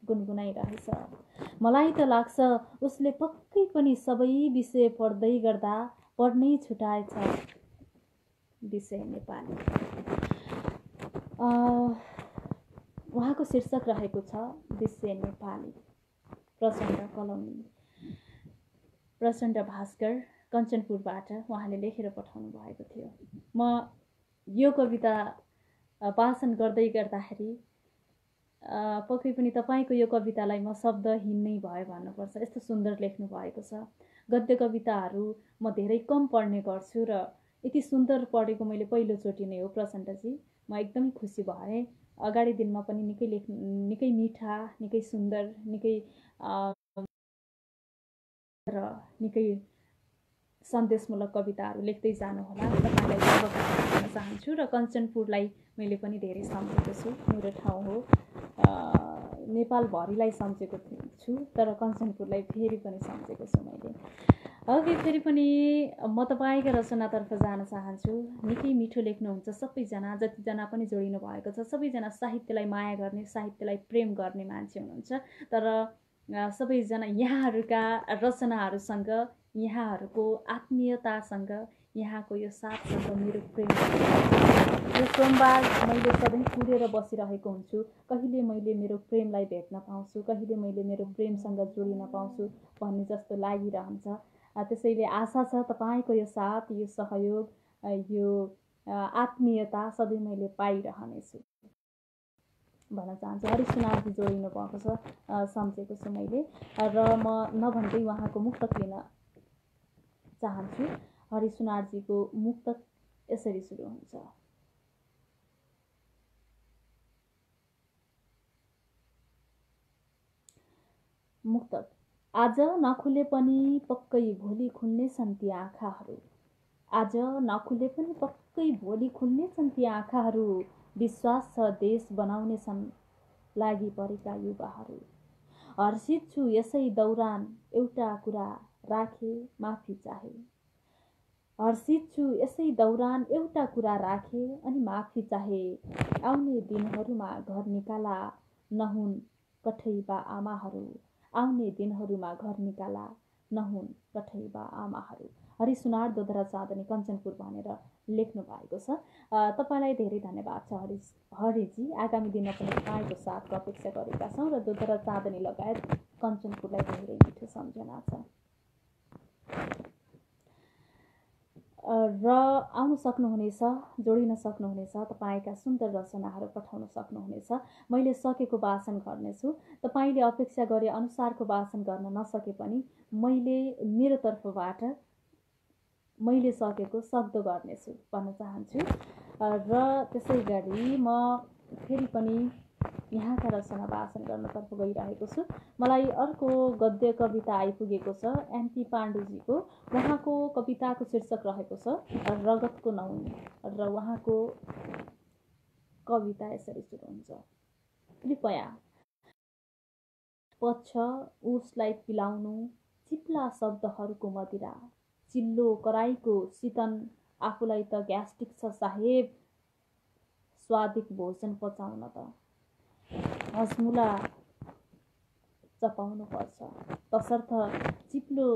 गुनगुनाइरहेछ। मलाई त लाग्छ उसले पक्कै पनि सबै विषय पढ्दै गर्दा पढ्नै छुटाएछ विषय नेपाली। उहाँको शीर्षक रहेको छ विषय नेपाली। प्रचण्ड कलौनी, प्रचण्ड भास्कर कञ्चनपुरबाट उहाँले लेखेर पठाउनु भएको थियो। म यो कविता वाचन गर्दै गर्दाखेरि पक्कै पनि तपाईँको यो कवितालाई म शब्दहीन नै भयो भन्नुपर्छ। यस्तो सुन्दर लेख्नु भएको छ। गद्य कविताहरू म धेरै कम पढ्ने गर्छु र यति सुन्दर पढेको मैले पहिलोचोटि नै हो प्रचण्डजी। म एकदमै खुसी भएँ। अगाडि दिनमा पनि निकै मिठा, निकै सुन्दर, निकै र निकै सन्देशमूलक कविताहरू लेख्दै जानुहोला। तपाईँलाई शुभकामना दिन चाहन्छु र कञ्चनपुरलाई मैले पनि धेरै सम्झेको छु। मेरो ठाउँ हो। नेपालभरिलाई सम्झेको छु, तर कञ्चनपुरलाई फेरि पनि सम्झेको छु मैले। ओके, फेरि पनि म तपाईँका रचनातर्फ जान चाहन्छु। निकै मिठो लेख्नुहुन्छ सबैजना, जतिजना पनि जोडिनु भएको छ। सबैजना साहित्यलाई माया गर्ने, साहित्यलाई प्रेम गर्ने मान्छे हुनुहुन्छ। तर सबैजना यहाँहरूका रचनाहरूसँग, यहाँहरूको आत्मीयतासँग, यहाँको यो साथसँग मेरो प्रेम यो सोमबार मैले सधैँ कुरेर बसिरहेको हुन्छु। कहिले मैले मेरो प्रेमलाई भेट्न पाउँछु, कहिले मैले मेरो प्रेमसँग जोडिन पाउँछु भन्ने जस्तो लागिरहन्छ। त्यसैले आशा छ तपाईँको यो साथ, यो सहयोग, यो आत्मीयता सधैँ मैले पाइरहनेछु भन्न चाहन्छु। हरि सुनारजी जोडिनु भएको छ, सम्झेको छु मैले, र म नभन्दै उहाँको मुक्तक लिन चाहन्छु। हरि सुनारजीको मुक्तक यसरी सुरु हुन्छ। मुक्तक। आज नखुले पनि पक्कै भोलि खुल्नेछन् ती आँखाहरू। आज नखुले पनि पक्कै भोलि खुल्नेछन् ती आँखाहरू। विश्वास छ देश बनाउनेछन् लागि परेका युवाहरू। हर्षित छु यसै दौरान एउटा कुरा राखे माफी चाहे। हर्षित छु यसै दौरान एउटा कुरा राखे अनि माफी चाहे। आउने दिनहरूमा घर निकाला नहुन् कठैबा आमाहरू। आउने दिनहरूमा घर निकाला नहुन् कठैबा आमाहरू। हरि सुनार दोधरा चाँदनी कञ्चनपुर भनेर लेख्नु भएको छ। तपाईँलाई धेरै धन्यवाद छ हरिजी। आगामी दिनमा पनि तपाईँको साथको अपेक्षा गरेका छौँ र दोधरा चाँदनी लगायत कञ्चनपुरलाई धेरै मिठो सम्झना छ। र आउन सक्नुहुनेछ, जोडिन सक्नुहुनेछ, तपाईँका सुन्दर रचनाहरू पठाउन सक्नुहुनेछ। मैले सकेको वाचन गर्नेछु। तपाईँले अपेक्षा गरे अनुसारको वाचन गर्न नसके पनि मैले मेरो तर्फबाट मैले सकेको सक्दो गर्नेछु भन्न चाहन्छु। र त्यसै गरी म फेरि पनि यहाँका रचना वाचन गर्नतर्फ गइरहेको छु। मलाई अर्को गद्य कविता आइपुगेको छ एमपी पाण्डुजीको। उहाँको कविताको शीर्षक रहेको छ रगतको नहुन, र उहाँको कविता यसरी सुरु हुन्छ। कृपया पक्ष उसलाई पिलाउनु चिप्ला शब्दहरूको मदिरा। चिल्लो कराईको शीतन आफूलाई त ग्यास्ट्रिक छ साहेब। स्वादिक भोजन पचाउन त हजमुला चपाउनु पर्छ। तसर्थ चिप्लो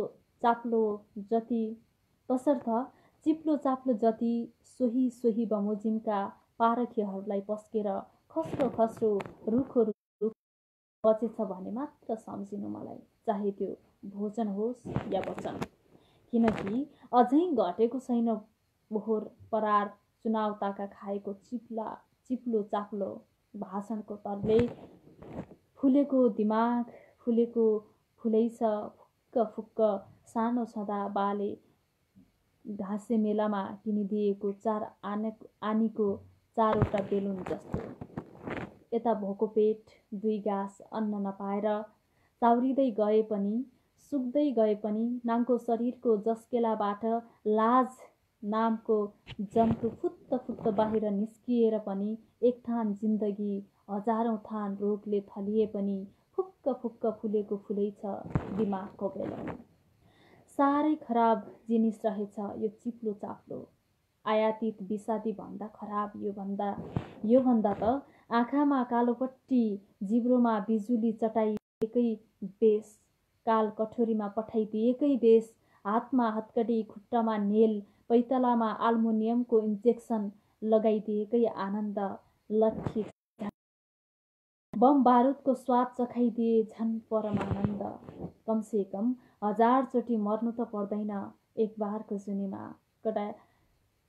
चाप्लो जति सोही सोही बमोजिमका पारखीहरूलाई पस्केर खस्रो खस्रो रुखो रुख बचेछ भने मात्र सम्झिनु मलाई, चाहे त्यो भोजन होस् या वचन। किनकि अझै घटेको छैन बोहोर परार चुनावताका खाएको चिप्लो चाप्लो भाषणको तर्ले। फुलेको दिमाग फुलेको फुलैछ फुक्क फुक्क सानो छँदा बाले घाँसे मेलामा किनिदिएको 4 आनीको 4वटा बेलुन जस्तो। यता भोको पेट 2 गाँस अन्न नपाएर चाउरिँदै गए पनि सुक्दै गए पनि नाङ्गो शरीरको जस्केलाबाट लाज नामको जन्तु फुत्त फुत्त बाहिर निस्किएर पनि एक थान जिन्दगी हजारौँ थान रोगले थलिए पनि फुक्क फुक्क फुलेको फुलै छ दिमागको बेलुन। साह्रै खराब जिनिस रहेछ यो चिप्लो चाप्लो। आयातित विषादी भन्दा खराब योभन्दा त आँखामा कालोपट्टी जिब्रोमा बिजुली चटाइएकै बेस, काल कठोरीमा पठाइदिएकै बेस, हातमा हत्कडी खुट्टामा नेल पैतलामा आल्मुनियमको इन्जेक्सन लगाइदिएकै आनन्द, लट्ठी बम बारुदको स्वाद चखाइदिए झन् परमानन्द। कमसे कम 1000 चोटि मर्नु त पर्दैन एक बारको जुनीमा।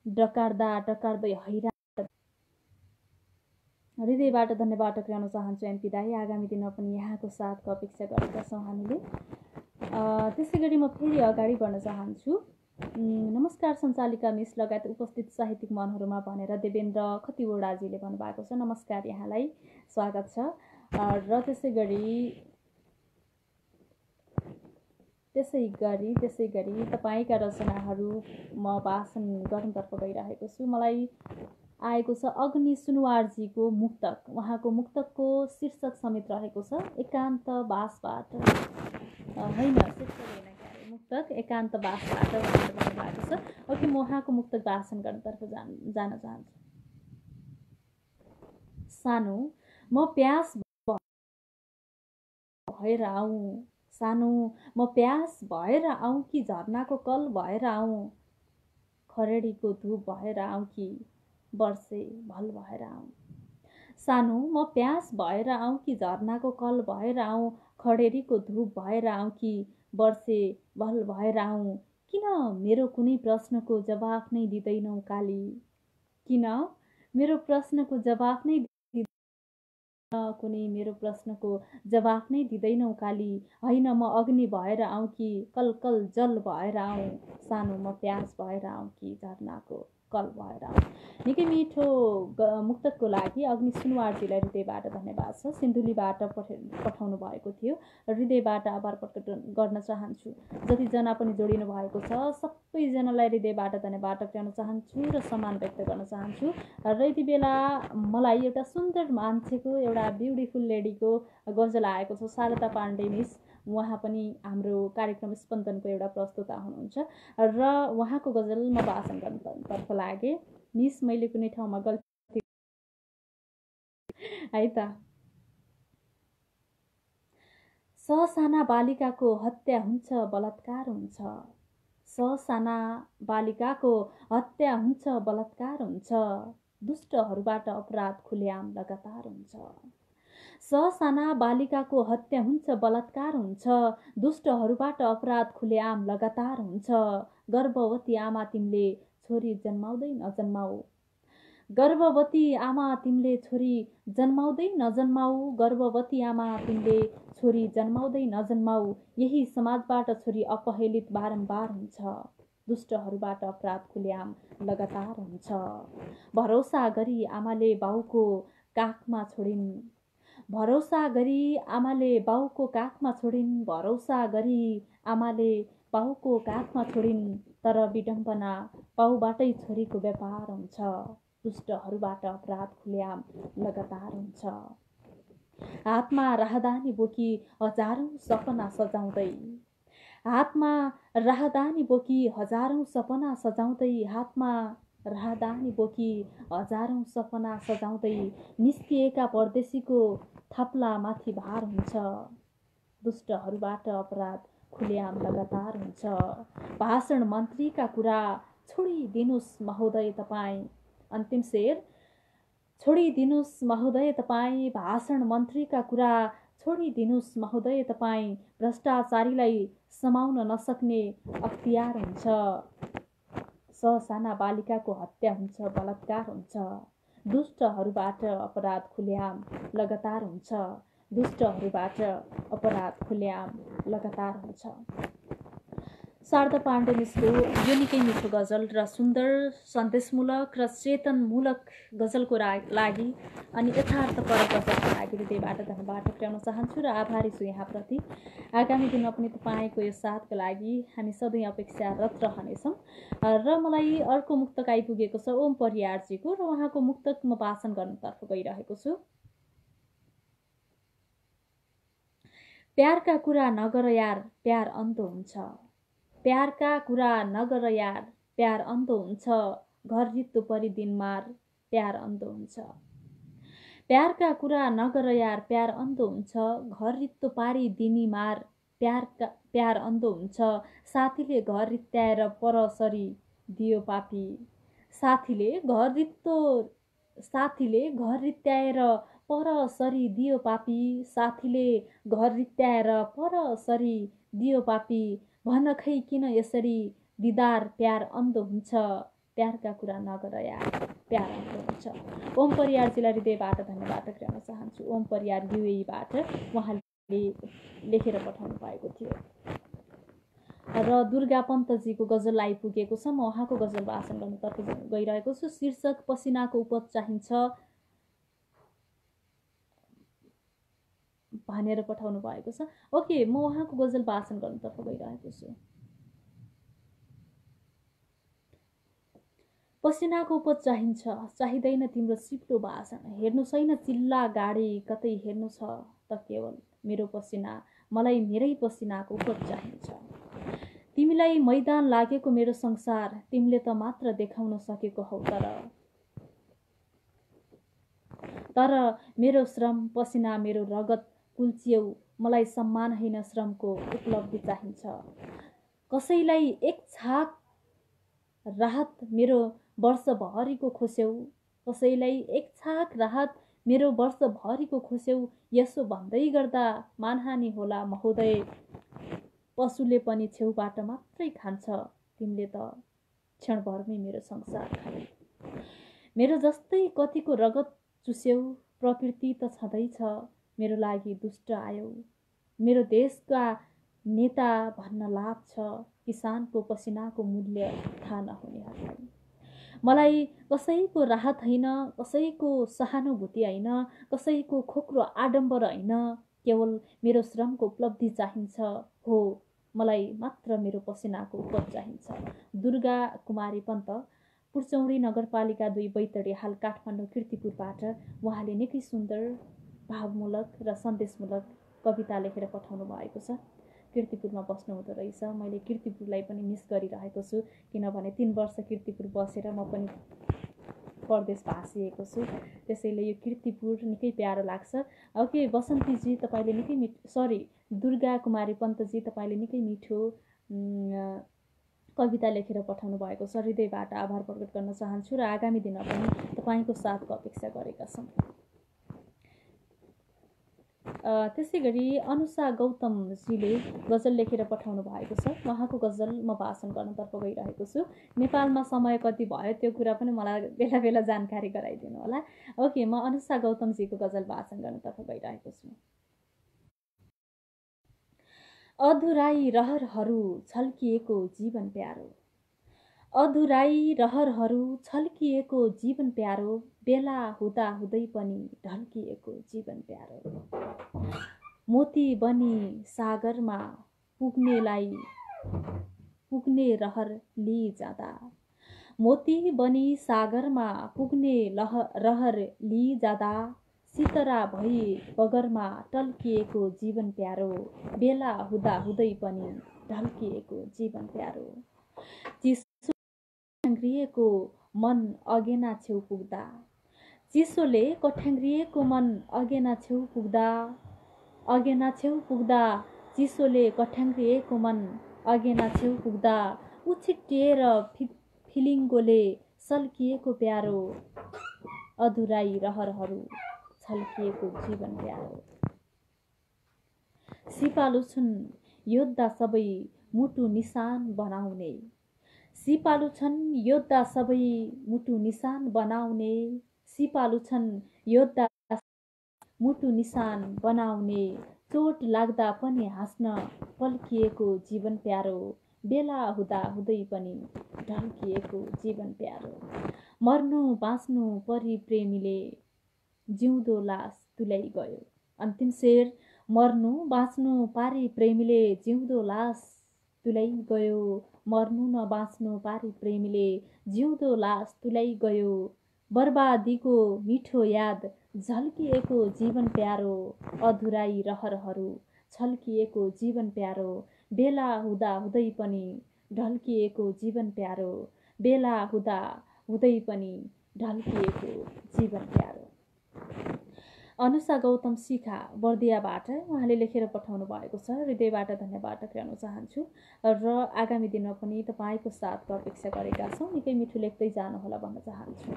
डकार्दै हैरान हृदयबाट धन्यवाद टक्राउन चाहन्छु एमपी दाई। आगामी दिनमा पनि यहाँको साथको अपेक्षा गरेका छौँ हामीले। त्यसै गरी म फेरि अगाडि बढ्न चाहन्छु। नमस्कार सञ्चालिका मिस लगायत उपस्थित साहित्यिक मनहरूमा भनेर देवेन्द्र खतिवडाजीले भन्नुभएको छ। नमस्कार, यहाँलाई स्वागत छ। र त्यसै गरी तपाईँका रचनाहरू म वाचन गर्नतर्फ गइरहेको छु। मलाई आएको छ अग्नि सुनवारजीको मुक्तक। उहाँको मुक्तकको शीर्षक समेत रहेको छ एकान्तवासबाट होइन, मुक्तक एकान्तवासबाट भनेर भन्नुभएको छ। ओके, म उहाँको मुक्तक वाचन गर्नतर्फ जान चाहन्छु। सानो म प्यास भएर आऊँ, सानो म प्यास भएर आऊँ कि झरनाको कल भएर आऊँ, खरेडीको धुप भएर आऊँ कि वर्षे भल भएर आऊ। सानो म प्यास भएर आऊ कि झरनाको कल भएर आऊ, खडेरीको धूप भएर आऊ कि वर्षे भल भएर आऊ। किन मेरो कुनै प्रश्नको जवाफ नै दिँदैनौ काली, किन मेरो प्रश्नको जवाफ नै कुनै मेरो प्रश्नको जवाफ नै दिँदैनौ काली। होइन म अग्नि भएर आऊ कि कलकल जल भएर आऊ, सानो म प्यास भएर आऊ कि झरनाको कल भएर आऊ। निकै मिठो मुक्तकको लागि अग्नि सुनवारजीलाई हृदयबाट धन्यवाद छ। सिन्धुलीबाट पठाउनु भएको थियो र हृदयबाट आभार प्रकट गर्न चाहन्छु। जतिजना पनि जोडिनु भएको छ सबैजनालाई हृदयबाट धन्यवाद टक्राउन चाहन्छु र सम्मान व्यक्त गर्न चाहन्छु। र यति बेला मलाई एउटा सुन्दर मान्छेको, एउटा ब्युटिफुल लेडीको गजल आएको छ, शारदा पाण्डे मिस। उहाँ पनि हाम्रो कार्यक्रम स्पन्दनको एउटा प्रस्तुता हुनुहुन्छ र उहाँको गजल म वाचन गर्नतर्फ लागे। मिस, मैले कुनै ठाउँमा गल्ती है त। ससाना बालिकाको हत्या हुन्छ, बलात्कार हुन्छ। ससाना बालिकाको हत्या हुन्छ, बलात्कार हुन्छ। दुष्टहरूबाट अपराध खुलेआम लगातार हुन्छ। ससाना बालिकाको हत्या हुन्छ, बलात्कार हुन्छ। दुष्टहरूबाट अपराध खुलेआम लगातार हुन्छ। गर्भवती आमा तिमीले छोरी जन्माउँदै नजन्माऊ, गर्भवती आमा तिमीले छोरी जन्माउँदै नजन्माऊ, गर्भवती आमा तिमीले छोरी जन्माउँदै नजन्माऊ। यही समाजबाट छोरी अपहेलित बारम्बार हुन्छ। दुष्टहरूबाट अपराध खुलेआम लगातार हुन्छ। भरोसा गरी आमाले बाउको काखमा छोडिन्, भरोसा गरी आमाले बाउको काखमा छोडिन्, भरोसा गरी आमाले बाउको काखमा छोडिन्। तर विडम्बना बाउबाटै छोरीको व्यापार हुन्छ। दुष्टहरूबाट अपराध खुलेआम लगातार हुन्छ। हातमा राहदानी बोकी हजारौं सपना सजाउँदै, हातमा राहदानी बोकी हजारौं सपना सजाउँदै, हातमा राहदानी बोकी हजारौं सपना सजाउँदै निस्किएका परदेशीको थप्ला माथि भार हुन्छ। दुष्टहरूबाट अपराध खुलेआम लगातार हुन्छ। भाषण मन्त्रीका कुरा छोडिदिनुस् महोदय तपाईँ, अन्तिम शेर, छोडिदिनुस् महोदय तपाईँ, भाषण मन्त्रीका कुरा छोडिदिनुस् महोदय तपाईँ। भ्रष्टाचारीलाई समाउन नसक्ने अख्तियार हुन्छ। ससाना बालिकाको हत्या हुन्छ, बलात्कार हुन्छ। दुष्टहरूबाट अपराध खुलेआम लगातार हुन्छ। दुष्टहरूबाट अपराध खुलेआम लगातार हुन्छ। शारदा पाण्डे मिसको यो निकै मिठो गजल र सुन्दर सन्देशमूलक र चेतनमूलक गजलको लागि अनि यथार्थपर गजलको लागि हृदयबाट धन्यवाद टक्राउन चाहन्छु र आभारी छु यहाँप्रति। आगामी दिनमा पनि तपाईँको यो साथको लागि हामी सधैँ अपेक्षारत रहनेछौँ। र मलाई अर्को मुक्तक आइपुगेको छ ओम परियारजीको, र उहाँको मुक्तक म वाचन गर्नतर्फ गइरहेको छु। प्यारका कुरा नगर यार, प्यार अन्धो हुन्छ। प्यारका कुरा नगर यार, प्यार अन्धो हुन्छ। घर रित्तो परि दिन मार, प्यार अन्धो हुन्छ। प्यारका कुरा नगर यार, प्यार अन्धो हुन्छ। घर रित्तो पारी दिनी मार, प्यार अन्धो हुन्छ। साथीले घर रित्याएर परसरी दियो पापी, साथीले घर रित्याएर परसरी दियो पापी, साथीले घर रित्याएर परसरी दियो पापी। भन खै किन यसरी दिदार प्यार अन्धो हुन्छ। प्यारका कुरा नगर यार, प्यार अन्धो हुन्छ। ओम परियारजीलाई हृदयबाट धन्यवाद टक्राउन चाहन्छु। ओम परियार युएईबाट उहाँले लेखेर पठाउनु भएको थियो। र दुर्गा पन्तजीको गजल आइपुगेको छ, म उहाँको गजल वाचन गर्नतर्फ गइरहेको छु। शीर्षक पसिनाको उपज चाहिन्छ भनेर पठाउनु भएको छ। ओके, म उहाँको गजल वाचन गर्नतर्फ गइरहेको छु। पसिनाको उपज चाहिन्छ, चाहिँदैन तिम्रो सिप्लो भाषण। हेर्नु छैन चिल्ला गाडी, कतै हेर्नु छ त केवल मेरो पसिना। मलाई मेरै पसिनाको उपज चाहिन्छ। तिमीलाई मैदान लागेको मेरो संसार, तिमीले त मात्र देखाउन सकेको हौ। तर मेरो श्रम पसिना, मेरो रगत कुल्चियौ। मलाई सम्मान होइन श्रमको उपलब्धि चाहिन्छ। कसैलाई एक छाक राहत मेरो वर्षभरिको खोस्यौ। कसैलाई एक छाक राहत मेरो वर्षभरिको खोस्यौ यसो भन्दै गर्दा मानहानि होला महोदय। पशुले पनि छेउबाट मात्रै खान्छ, तिमीले त क्षणभरमै मेरो संसार खायौ। मेरो जस्तै कतिको रगत चुस्यौ, प्रकृति त छँदैछ, मेरो लागि दुष्ट आयौ। मेरो देशका नेता भन्न लाभ छ, किसानको पसिनाको मूल्य थाहा नहुनेहरूलाई। मलाई कसैको राहत होइन, कसैको सहानुभूति होइन, कसैको खोक्रो आडम्बर होइन, केवल मेरो श्रमको उपलब्धि चाहिन्छ। हो, मलाई मात्र मेरो पसिनाको उपज चाहिन्छ। दुर्गा कुमारी पन्त, पुर्चौडी नगरपालिका 2 बैतडी, हाल काठमाडौँ कीर्तिपुरबाट उहाँले निकै सुन्दर भावमूलक र सन्देशमूलक कविता लेखेर पठाउनु भएको छ। कीर्तिपुरमा बस्नु हुँदो रहेछ। मैले कीर्तिपुरलाई पनि मिस गरिरहेको छु, किनभने 3 वर्ष कीर्तिपुर बसेर म पनि परदेश भाँसिएको छु। त्यसैले यो कीर्तिपुर निकै प्यारो लाग्छ। ओके बसन्तीजी, तपाईँले निकै दुर्गा कुमारी पन्तजी, तपाईँले निकै मिठो कविता लेखेर पठाउनु भएको छ। हृदयबाट आभार प्रकट गर्न चाहन्छु र आगामी दिनमा पनि तपाईँको साथको अपेक्षा गरेका छौँ। त्यसै गरी अनुषा गौतमजीले गजल लेखेर पठाउनु भएको छ। उहाँको गजल म वाचन गर्नतर्फ गइरहेको छु। नेपालमा समय कति भयो त्यो कुरा पनि मलाई बेला बेला जानकारी गराइदिनु होला। ओके, म अनुषा गौतमजीको गजल वाचन गर्नतर्फ गइरहेको छु। अधुराई रहरहरू छल्किएको जीवन प्यारो, अधुराई रहरहरू छल्किएको जीवन प्यारो, बेला हुँदा हुँदै पनि ढल्किएको जीवन प्यारो। मोती बनी सागरमा पुग्ने रहर लिई जाँदा, मोती बनी सागरमा पुग्ने रहर लिई जाँदा, सितरा भई बगरमा टल्किएको जीवन प्यारो, बेला हुँदा हुँदै पनि ढल्किएको जीवन प्यारो। चिसोले मन अगेना छेउ पुग्दा, चिसोले कठ्याङ्ग्रिएको मन अगेना छेउ पुग्दा, चिसोले कठ्याङ्ग्रिएको मन अगेना छेउ पुग्दा, उछिट्टिएर फिलिङ्गोले सल्किएको प्यारो, अधुराई रहरहरू छल्किएको जीवन प्यारो। सिपालु छन् योद्धा सबै मुटु निशान बनाउने, सिपालु छन् योद्धा सबै मुटु निशान बनाउने, सिपालु छन् योद्धा मुटु निशान बनाउने, चोट लाग्दा पनि हाँस्न पल्किएको जीवन प्यारो, बेला हुँदा हुँदै पनि ढल्किएको जीवन प्यारो। मर्नु बाँच्नु परी प्रेमीले जिउँदो लास तुल्याइ गयो। अन्तिम शेर, मर्नु बाँच्नु पारी प्रेमीले जिउँदो लास तुल्याइ गयो, मर्नु न बाँच्नु पारी प्रेमीले जिउँदो लास तुल्याइ गयो। बर्बादीको मिठो याद झल्किएको जीवन प्यारो, अधुराई रहरहरू छल्किएको जीवन प्यारो, बेला हुँदा हुँदै पनि ढल्किएको जीवन प्यारो, बेला हुँदा हुँदै पनि ढल्किएको जीवन प्यारो। अनुषा गौतम शिखा बर्दियाबाट उहाँले लेखेर पठाउनु भएको छ। हृदयबाट धन्यवाद टक्राउन चाहन्छु र आगामी दिनमा पनि तपाईँको साथको अपेक्षा गरेका छौँ। निकै मिठो लेख्दै जानुहोला भन्न चाहन्छु।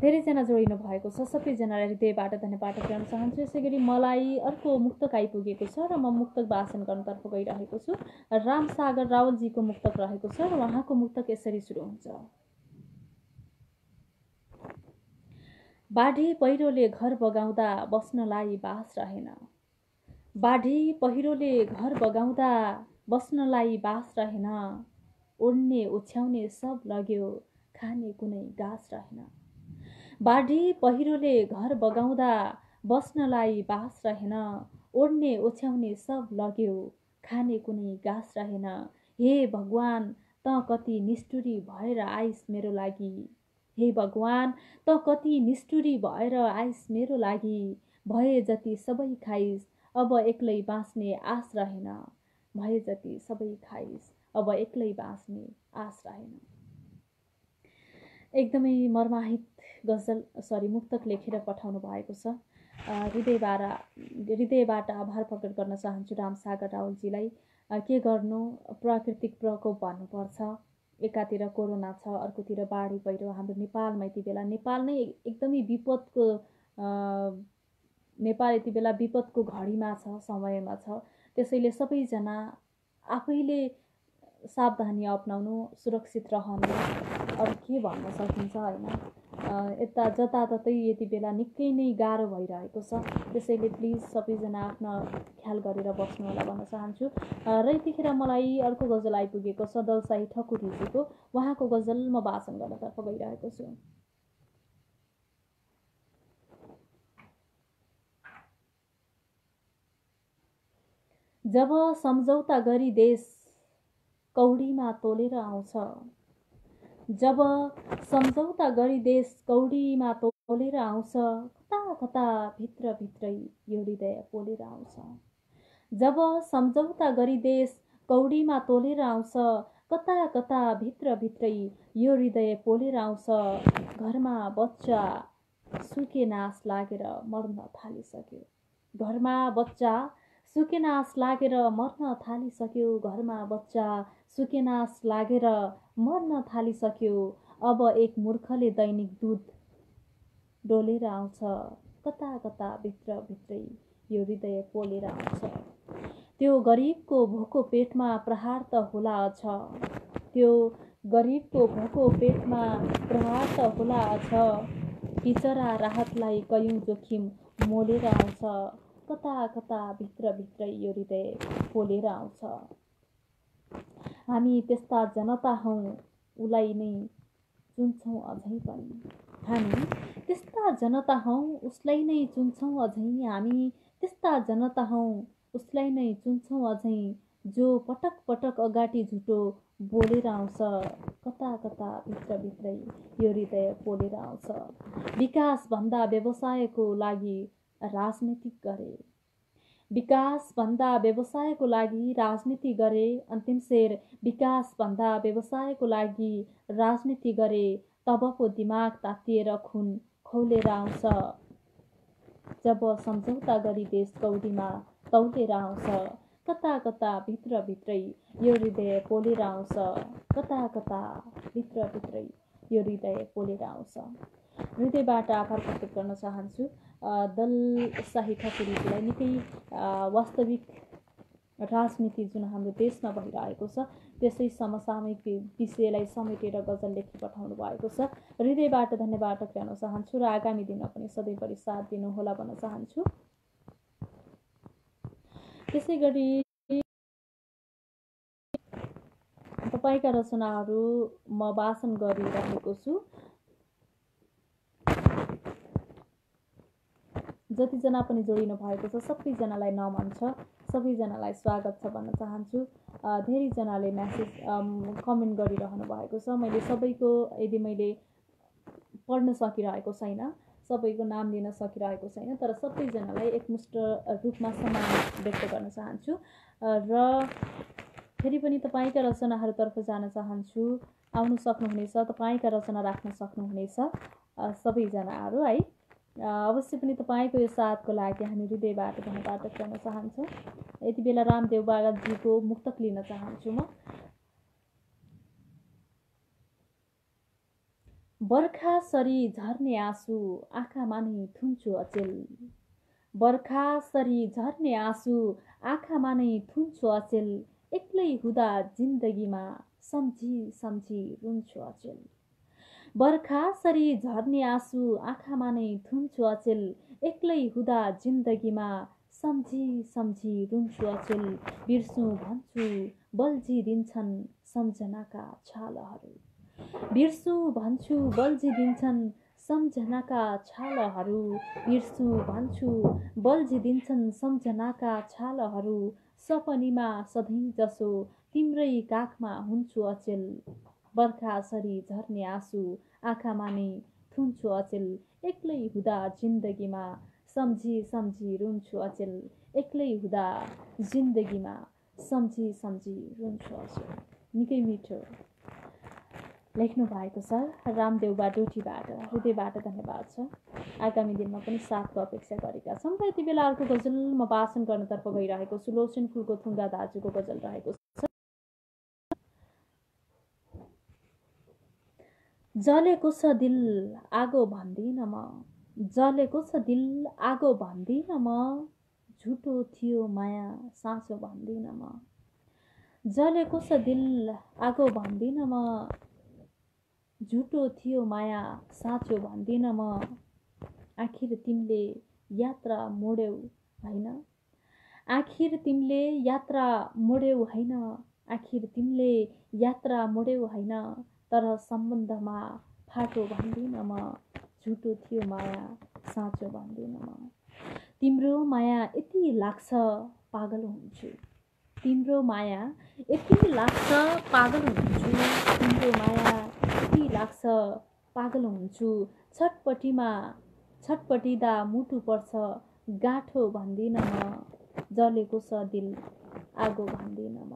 धेरैजना जोडिनु भएको छ, सबैजनालाई हृदयबाट धन्यवाद टक्राउन चाहन्छु। यसै गरी मलाई अर्को मुक्तक आइपुगेको छ र म मुक्तक वाचन गर्नतर्फ गइरहेको छु। रामसागर रावलजीको मुक्तक रहेको छ र उहाँको मुक्तक यसरी सुरु हुन्छ। बाढी पहिरोले घर बगाउँदा बस्नलाई बास रहेन, बाढी पहिरोले घर बगाउँदा बस्नलाई बास रहेन, ओड्ने ओछ्याउने सब लग्यो खाने कुनै गाँस रहेन। बाढी पहिरोले घर बगाउँदा बस्नलाई बास रहेन, ओड्ने ओछ्याउने सब लग्यो खाने कुनै गाँस रहेन। हे भगवान त कति निष्ठुरी भएर आइस मेरो लागि, हे भगवान त कति निष्ठुरी भएर आइस मेरो लागि, भए जति सबै खाइस अब एक्लै बाँच्ने आस रहेन, भए जति सबै खाइस अब एक्लै बाँच्ने आस रहेन। एकदमै मर्माहित मुक्तक लेखेर पठाउनु भएको छ। हृदयबाट आभार प्रकट गर्न चाहन्छु रामसागर रावलजीलाई। के गर्नु, प्राकृतिक प्रकोप भन्नुपर्छ, एकातिर कोरोना छ, अर्कोतिर बाढी पहिरो हाम्रो नेपालमा यति बेला नेपाल नै एकदमै विपदको नेपाल यति बेला विपदको घडीमा छ, समयमा छ। त्यसैले सबैजना आफैले सावधानी अपनाउनु, सुरक्षित रहनु, अरू के भन्न सकिन्छ होइन। यता जताततै यति बेला निकै नै गाह्रो भइरहेको छ। त्यसैले प्लिज सबैजना आफ्नो ख्याल गरेर बस्नु होला भन्न चाहन्छु। र यतिखेर मलाई अर्को गजल आइपुगेको छ दलसाही ठकुरीजीको। उहाँको गजल म वाचन गर्नतर्फ गइरहेको छु। जब सम्झौता गरी देश कौडीमा तोलेर आउँछ, जब सम्झौता गरी देश कौडीमा तोलेर आउँछ, कता कता भित्र भित्रै यो हृदय पोलेर आउँछ। जब सम्झौता गरी देश कौडीमा तोलेर आउँछ, कता कता भित्र भित्रै यो हृदय पोलेर आउँछ। घरमा बच्चा सुके नास लागेर मर्न थालिसक्यो, घरमा बच्चा सुकेनास लागेर मर्न थालिसक्यो, घरमा बच्चा सुकेनास लागेर मर्न थालिसक्यो। अब एक मूर्खले दैनिक दुध डोलेर आउँछ, कता कता भित्र भित्रै यो हृदय पोलेर आउँछ। त्यो गरिबको भोको पेटमा प्रहार त होला अझ, त्यो गरिबको भोको पेटमा प्रहार त होला अझ। बिचरा राहतलाई कयौं जोखिम मोलेर आउँछ, कता कता भित्र भित्रै यो हृदय पोलेर आउँछ। हामी त्यस्ता जनता हौं उलाई नै चुन्छौं अझै पनि, हामी त्यस्ता जनता हौं उसलाई नै चुन्छौं अझै, हामी त्यस्ता जनता हौं उसलाई नै चुन्छौं अझै। जो पटक पटक अगाडि झुटो बोलेर आउँछ, कता कता भित्र भित्रै यो हृदय पोलेर आउँछ। विकास भन्दा व्यवसायको लागि राजनीति गरे, विकास भन्दा व्यवसायको लागि राजनीति गरे। अन्तिम शेर, विकास भन्दा व्यवसायको लागि राजनीति गरे। तब पो दिमाग तातिएर खुन खौलेर आउँछ। जब सम्झौता गरी देश कौडीमा तौलेर आउँछ, कता कता भित्र भित्रै यो हृदय पोलेर आउँछ, कता कता भित्र भित्रै यो हृदय पोलेर आउँछ। हृदयबाट आभार प्रकट गर्न चाहन्छु दलसाही ठकुरीजीलाई। निकै वास्तविक राजनीति जुन हाम्रो देशमा भइरहेको छ त्यसै समसामयिक विषयलाई समेटेर गजल लेखी पठाउनु भएको छ। हृदयबाट धन्यवाद टक्राउन चाहन्छु र आगामी दिनमा पनि सधैँभरि साथ दिनुहोला भन्न चाहन्छु। त्यसै गरी तपाईँका रचनाहरू म वाचन गरिरहेको छु। जतिजना पनि जोडिनु भएको छ सबैजनालाई नमन छ, सबैजनालाई स्वागत छ भन्न चाहन्छु। धेरैजनाले म्यासेज कमेन्ट गरिरहनु भएको छ। मैले सबैको यदि मैले पढ्न सकिरहेको छैन, सबैको नाम लिन सकिरहेको छैन, तर सबैजनालाई एकमुष्ट रूपमा सम्मान व्यक्त गर्न चाहन्छु। र फेरि पनि तपाईँका रचनाहरूतर्फ जान चाहन्छु। आउनु सक्नुहुनेछ, तपाईँका रचना राख्न सक्नुहुनेछ सबैजनाहरू है। अवश्य पनि तपाईँको यो साथको लागि हामी हृदयबाट धन्यवाद गर्न चाहन्छौँ। यति बेला रामदेव बागजीको मुक्तक लिन चाहन्छु म। बर्खा सरी झर्ने आँसु आँखामा नै थुन्छु अचेल, बर्खा सरी झर्ने आँसु आँखामा नै थुन्छु अचेल। एक्लै हुँदा जिन्दगीमा सम्झी सम्झी रुन्छु अचेल, बर्खा सरी झर्ने आँसु आँखामा नै थुन्छु अचेल। एक्लै हुँदा जिन्दगीमा सम्झी सम्झी रुन्छु अचेल। बिर्सु भन्छु बल्झिदिन्छन् सम्झनाका छालहरू, बिर्सु भन्छु बल्झिदिन्छन् सम्झनाका छालहरू, बिर्सु भन्छु बल्झिदिन्छन् सम्झनाका छालहरू। सपनीमा सधैँ जसो तिम्रै काखमा हुन्छु अचेल, बर्खा सरी झर्ने आँसु आँखामा नै थुन्छु अचेल। एक्लै हुँदा जिन्दगीमा सम्झी सम्झी रुन्छु अचेल, एक्लै हुँदा जिन्दगीमा सम्झी सम्झी रुन्छु अचेल। निकै मिठो लेख्नु भएको छ रामदेव बाडोटीबाट, हृदयबाट धन्यवाद छ। आगामी दिनमा पनि साथको अपेक्षा गरेका छौँ। र यति बेला अर्को गजल म वाचन गर्नतर्फ गइरहेको छु। लोचन फुलको थुङ्गा दाजुको गजल रहेको छ। जलेको छ दिल आगो भन्दिनँ म, जलेको छ दिल आगो भन्दिनँ म, झुटो थियो माया साँचो भन्दिनँ म, जलेको छ दिल आगो भन्दिनँ म, झुटो थियो माया साँचो भन्दिनँ म, आखिर तिमीले यात्रा मोड्यौ होइन, आखिर तिमीले यात्रा मोड्यौ होइन, आखिर तिमीले यात्रा मोड्यौ होइन, तर सम्बन्धमा फाटो भन्दिनँ म, झुटो थियो माया साँचो भन्दिनँ म, तिम्रो माया यति लाग्छ पागल हुन्छु, तिम्रो माया यति लाग्छ पागल हुन्छु, तिम्रो माया यति लाग्छ पागल हुन्छु, छटपटिँदा मुटु पर्छ गाँठो भन्दिनँ म, जलेको छ दिल आगो भन्दिनँ म,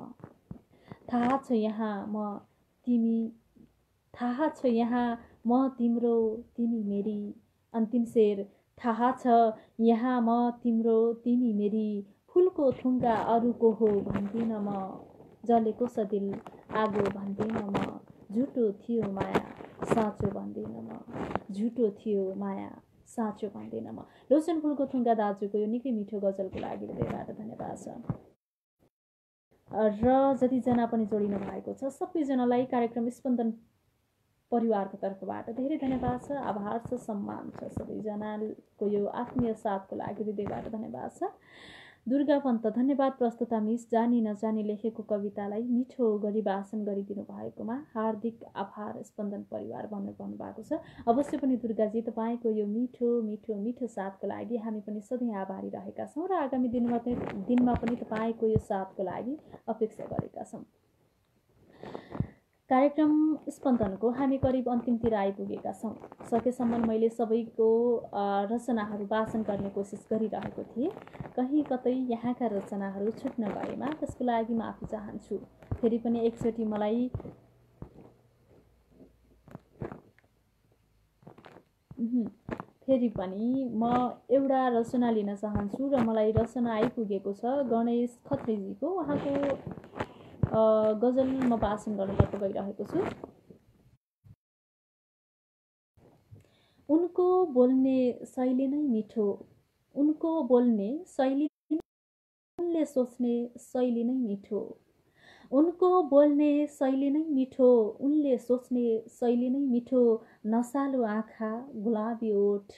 थाहा छ यहाँ म तिम्रो तिमी मेरी, अन्तिम शेर, थाहा छ यहाँ म तिम्रो तिमी मेरी, फुलको थुङ्गा अरूको हो भन्दिनँ म, जलेको छ दिल आगो भन्दिनँ म, झुटो थियो माया साँचो भन्दिनँ म, झुटो थियो माया साँचो भन्दिनँ म। लोचन फुलको थुङ्गा दाजुको यो निकै मिठो गजलको लागि हृदयबाट धन्यवाद छ। र जतिजना पनि जोडिनु भएको छ सबैजनालाई कार्यक्रम स्पन्दन परिवारको तर्फबाट धेरै धन्यवाद छ, आभार छ, सम्मान छ, सबैजनाको यो आत्मीय साथको लागि हृदयबाट धन्यवाद छ। दुर्गा पन्त धन्यवाद, प्रस्तुता मिस जानी नजानी लेखेको कवितालाई मिठो गरी वाचन गरिदिनु भएकोमा हार्दिक आभार स्पन्दन परिवार भन्नु भएको छ। अवश्य पनि दुर्गाजी तपाईँको यो मिठो मिठो मिठो साथको लागि हामी पनि सधैँ आभारी रहेका छौँ र आगामी दिनमा पनि तपाईँको यो साथको लागि अपेक्षा गरेका छौँ। कार्यक्रम स्पन्दनको हामी करिब अन्तिमतिर आइपुगेका छौँ। सकेसम्म मैले सबैको रचनाहरू वाचन गर्ने कोसिस गरिरहेको थिएँ। कहीँ कतै यहाँका रचनाहरू छुट्न गएमा त्यसको लागि माफी चाहन्छु। फेरि पनि एकचोटि मलाई फेरि पनि म एउटा रचना लिन चाहन्छु र मलाई रचना आइपुगेको छ गणेश खत्रीजीको। उहाँको गजल म वाचन गर्नतर्फ गइरहेको छु। उनको बोल्ने शैली नै मिठो, उनको बोल्ने शैली, उनले सोच्ने शैली नै मिठो, उनको बोल्ने शैली नै मिठो, उनले सोच्ने शैली नै मिठो, नसालु आँखा गुलाबी ओठ,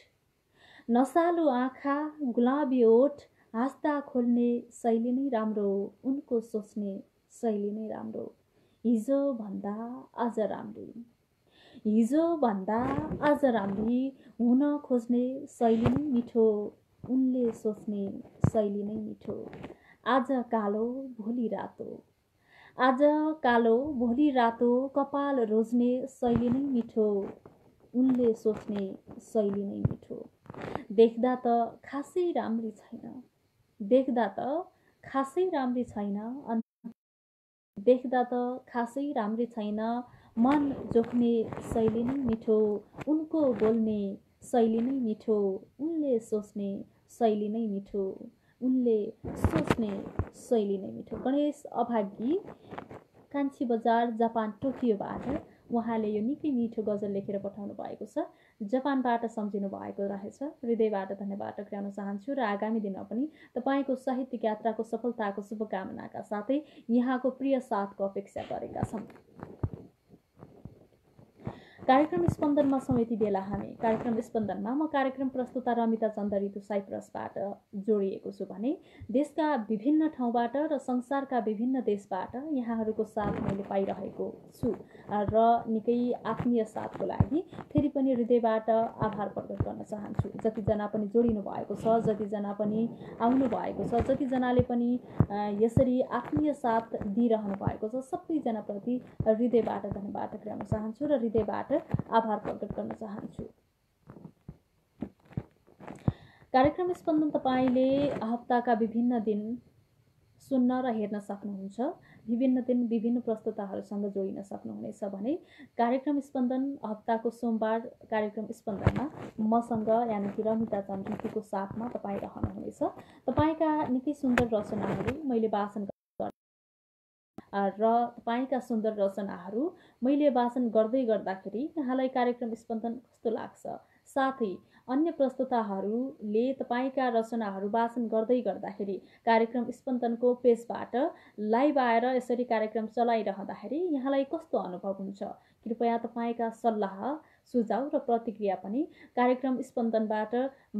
नसालु आँखा गुलाबी ओठ, हाँस्दा खोल्ने शैली नै राम्रो, उनको सोच्ने शैली नै राम्रो, हिजो भन्दा आज राम्री, हिजो भन्दा आज राम्री, हुन खोज्ने शैली नै मिठो, उनले सोच्ने शैली नै मिठो, आज कालो भोलि रातो, आज कालो भोलि रातो, कपाल रोज्ने शैली नै मिठो, उनले सोच्ने शैली नै मिठो, देख्दा त खासै राम्री छैन, देख्दा त खासै राम्री छैन, देख्दा त खासै राम्री छैन, मन जोख्ने शैली नै मिठो, उनको बोल्ने शैली नै मिठो, उनले सोच्ने शैली नै मिठो, उनले सोच्ने शैली नै मिठो। गणेश अभागी, कान्छी बजार जापान टोकियोबाट उहाँले यो निकै मिठो गजल लेखेर पठाउनु भएको छ। जापानबाट सम्झिनु भएको रहेछ, हृदयबाट धन्यवाद टक्राउन चाहन्छु र आगामी दिनमा पनि तपाईँको साहित्यिक यात्राको सफलताको शुभकामनाका साथै यहाँको प्रिय साथको अपेक्षा गरेका छौँ। कार्यक्रम स्पन्दनमा छौँ यति बेला हामी। कार्यक्रम स्पन्दनमा म कार्यक्रम प्रस्तुता रमिता चन्दरितु साइप्रसबाट जोडिएको छु भने देशका विभिन्न ठाउँबाट र संसारका विभिन्न देशबाट यहाँहरूको साथ मैले पाइरहेको छु र निकै आत्मीय साथको लागि फेरि पनि हृदयबाट आभार प्रकट गर्न चाहन्छु। जतिजना पनि जोडिनु भएको छ, जतिजना पनि आउनु भएको छ, जतिजनाले पनि यसरी आत्मीय साथ दिइरहनु भएको छ, सबैजनाप्रति हृदयबाट धन्यवाद टक्राउन चाहन्छु र हृदयबाट आभार प्रकट गर्न चाहन्छु। कार्यक्रम स्पन्दन तपाईले हप्ताका विभिन्न दिन सुन्न र हेर्न सक्नुहुन्छ। विभिन्न दिन विभिन्न प्रस्तुताहरूसँग जोडिन सक्नुहुनेछ भने कार्यक्रम स्पन्दन हप्ताको सोमबार कार्यक्रम स्पन्दनमा मसँग यानि कि रमिता चन्द्रितुको साथमा तपाईँ रहनुहुनेछ। तपाईँका निकै सुन्दर रचनाहरू मैले वाचन र तपाईँका सुन्दर रचनाहरू मैले वाचन गर्दै गर्दाखेरि यहाँलाई कार्यक्रम स्पन्दन कस्तो लाग्छ, साथै अन्य प्रस्तुताहरूले तपाईँका रचनाहरू वाचन गर्दै गर्दाखेरि कार्यक्रम स्पन्दनको पेजबाट लाइभ आएर यसरी कार्यक्रम चलाइरहँदाखेरि यहाँलाई कस्तो अनुभव हुन्छ, कृपया तपाईँका सल्लाह सुझाव र प्रतिक्रिया पनि कार्यक्रम स्पन्दनबाट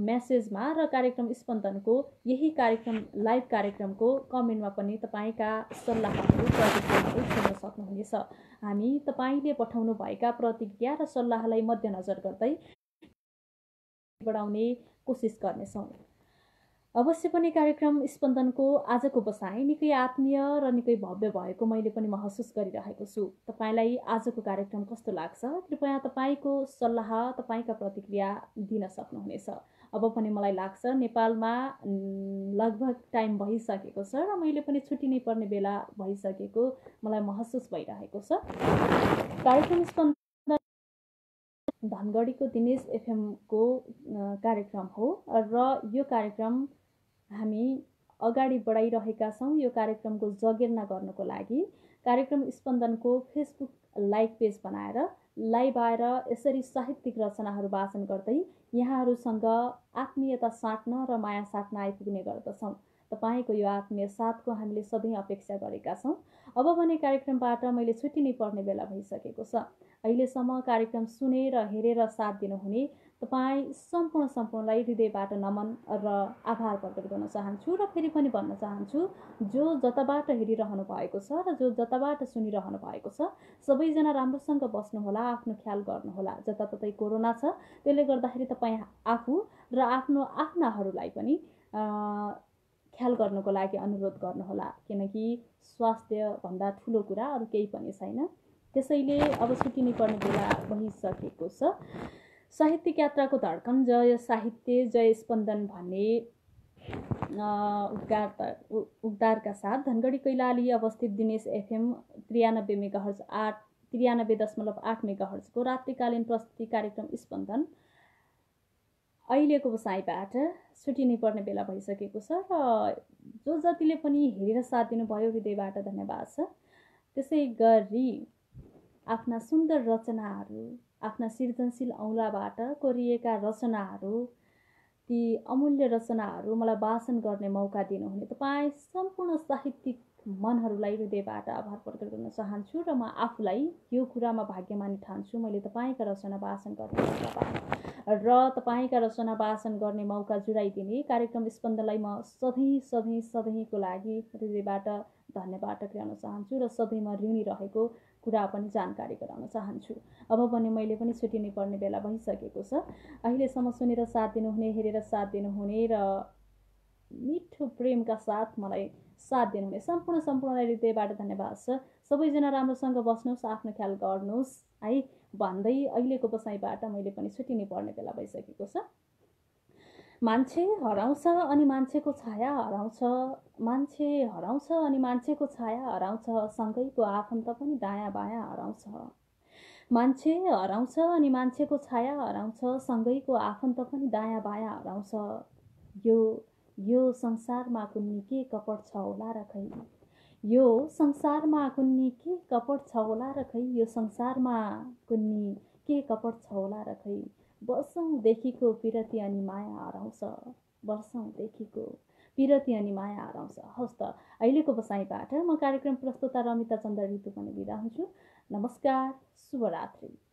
मेसेजमा र कार्यक्रम स्पन्दनको यही कार्यक्रम लाइभ कार्यक्रमको कमेन्टमा पनि तपाईँका सल्लाहहरू प्रतिक्रियाहरू छोड्न सक्नुहुनेछ। हामी तपाईँले पठाउनु भएका प्रतिक्रिया र सल्लाहलाई मध्यनजर गर्दै बढाउने कोसिस गर्नेछौँ। अवश्य पनि कार्यक्रम स्पन्दनको आजको बसाइ निकै आत्मीय र निकै भव्य भएको मैले पनि महसुस गरिरहेको छु। तपाईँलाई आजको कार्यक्रम कस्तो लाग्छ, कृपया तपाईँको सल्लाह तपाईँका प्रतिक्रिया दिन सक्नुहुनेछ। अब पनि मलाई लाग्छ नेपालमा लगभग टाइम भइसकेको छ र मैले पनि छुट्टिनै पर्ने बेला भइसकेको मलाई महसुस भइरहेको छ। कार्यक्रम स्पन्दन धनगढीको दिनेश एफएमको कार्यक्रम हो र यो कार्यक्रम हामी अगाडि बढाइरहेका छौँ। यो कार्यक्रमको जगेर्ना गर्नको लागि कार्यक्रम स्पन्दनको फेसबुक लाइभ पेज बनाएर लाइभ आएर यसरी साहित्यिक रचनाहरू वाचन गर्दै यहाँहरूसँग आत्मीयता साट्न र माया साट्न आइपुग्ने गर्दछौँ। तपाईँको यो आत्मीय साथको हामीले सधैँ अपेक्षा गरेका छौँ। अब भने कार्यक्रमबाट मैले छुट्टिनै पर्ने बेला भइसकेको छ। अहिलेसम्म कार्यक्रम सुनेर हेरेर साथ दिनुहुने तपाईँ सम्पूर्णलाई हृदयबाट नमन र आभार प्रकट गर्न चाहन्छु र फेरि पनि भन्न चाहन्छु, जो जताबाट हेरिरहनु भएको छ र जो जताबाट सुनिरहनु भएको छ, सबैजना राम्रोसँग बस्नुहोला, आफ्नो ख्याल गर्नुहोला। जताततै कोरोना छ, त्यसले गर्दाखेरि तपाईँ आफू र आफ्नाहरूलाई पनि ख्याल गर्नको लागि अनुरोध गर्नुहोला, किनकि स्वास्थ्यभन्दा ठुलो कुरा अरू केही पनि छैन। त्यसैले अब छुट्टिनै पर्ने बेला भइसकेको छ। साहित्यिक यात्राको धड्कन, जय साहित्य जय स्पन्दन भन्ने उद्गारका साथ धनगढी कैलाली अवस्थित दिनेश एफएम 93 मेगाहर्ज 93.8 मेगाहर्जको रात्रिकालीन प्रस्तुति कार्यक्रम स्पन्दन अहिलेको बसाइबाट छुट्टिनै पर्ने बेला भइसकेको छ र जो जतिले पनि हेरेर साथ दिनुभयो हृदयबाट धन्यवाद छ। त्यसै गरी आफ्ना सुन्दर रचनाहरू, आफ्ना सृजनशील औँलाबाट कोरिएका रचनाहरू, ती अमूल्य रचनाहरू मलाई वाचन गर्ने मौका दिनुहुने तपाईँ सम्पूर्ण साहित्यिक मनहरूलाई हृदयबाट आभार प्रकट गर्न चाहन्छु र म आफूलाई यो कुरामा भाग्यमानी ठान्छु। मैले तपाईँका रचना वाचन गर्ने मौका पाएँ र तपाईँका रचना वाचन गर्ने मौका जुराइदिने कार्यक्रम स्पन्दनलाई म सधैँको लागि हृदयबाट धन्यवाद टक्राउन चाहन्छु र सधैँ म ऋणी रहेको कुरा पनि जानकारी गराउन चाहन्छु। अब पनि मैले पनि छुट्टिनै पर्ने बेला भइसकेको छ। अहिलेसम्म सुनेर साथ दिनुहुने, हेरेर साथ दिनुहुने र मिठो प्रेमका साथ मलाई साथ दिनुहुने सम्पूर्णलाई हृदयबाट धन्यवाद छ। सबैजना राम्रोसँग बस्नुहोस्, आफ्नो ख्याल गर्नुहोस् है भन्दै अहिलेको बसाइबाट मैले पनि छुट्टिनै पर्ने बेला भइसकेको छ। मान्छे हराउँछ अनि मान्छेको छाया हराउँछ, मान्छे हराउँछ अनि मान्छेको छाया हराउँछ, सँगैको आफन्त पनि दायाँ बायाँ हराउँछ। मान्छे हराउँछ अनि मान्छेको छाया हराउँछ, सँगैको आफन्त पनि दायाँ बायाँ हराउँछ। यो संसारमा कुन्नी के कपट छ होला र खै, यो संसारमा कुन्नी के कपट छ होला र खै, यो संसारमा कुन्नी के कपट छ होला र खै, वर्षौंदेखिको पिरती अनि माया हराउँछ, वर्षौंदेखिको पिरती अनि माया हराउँछ। हवस् त, अहिलेको बसाइबाट म कार्यक्रम प्रस्तुता रमिता चन्द्र ऋतु पनि बिदा हुन्छु। नमस्कार, शुभरात्रि।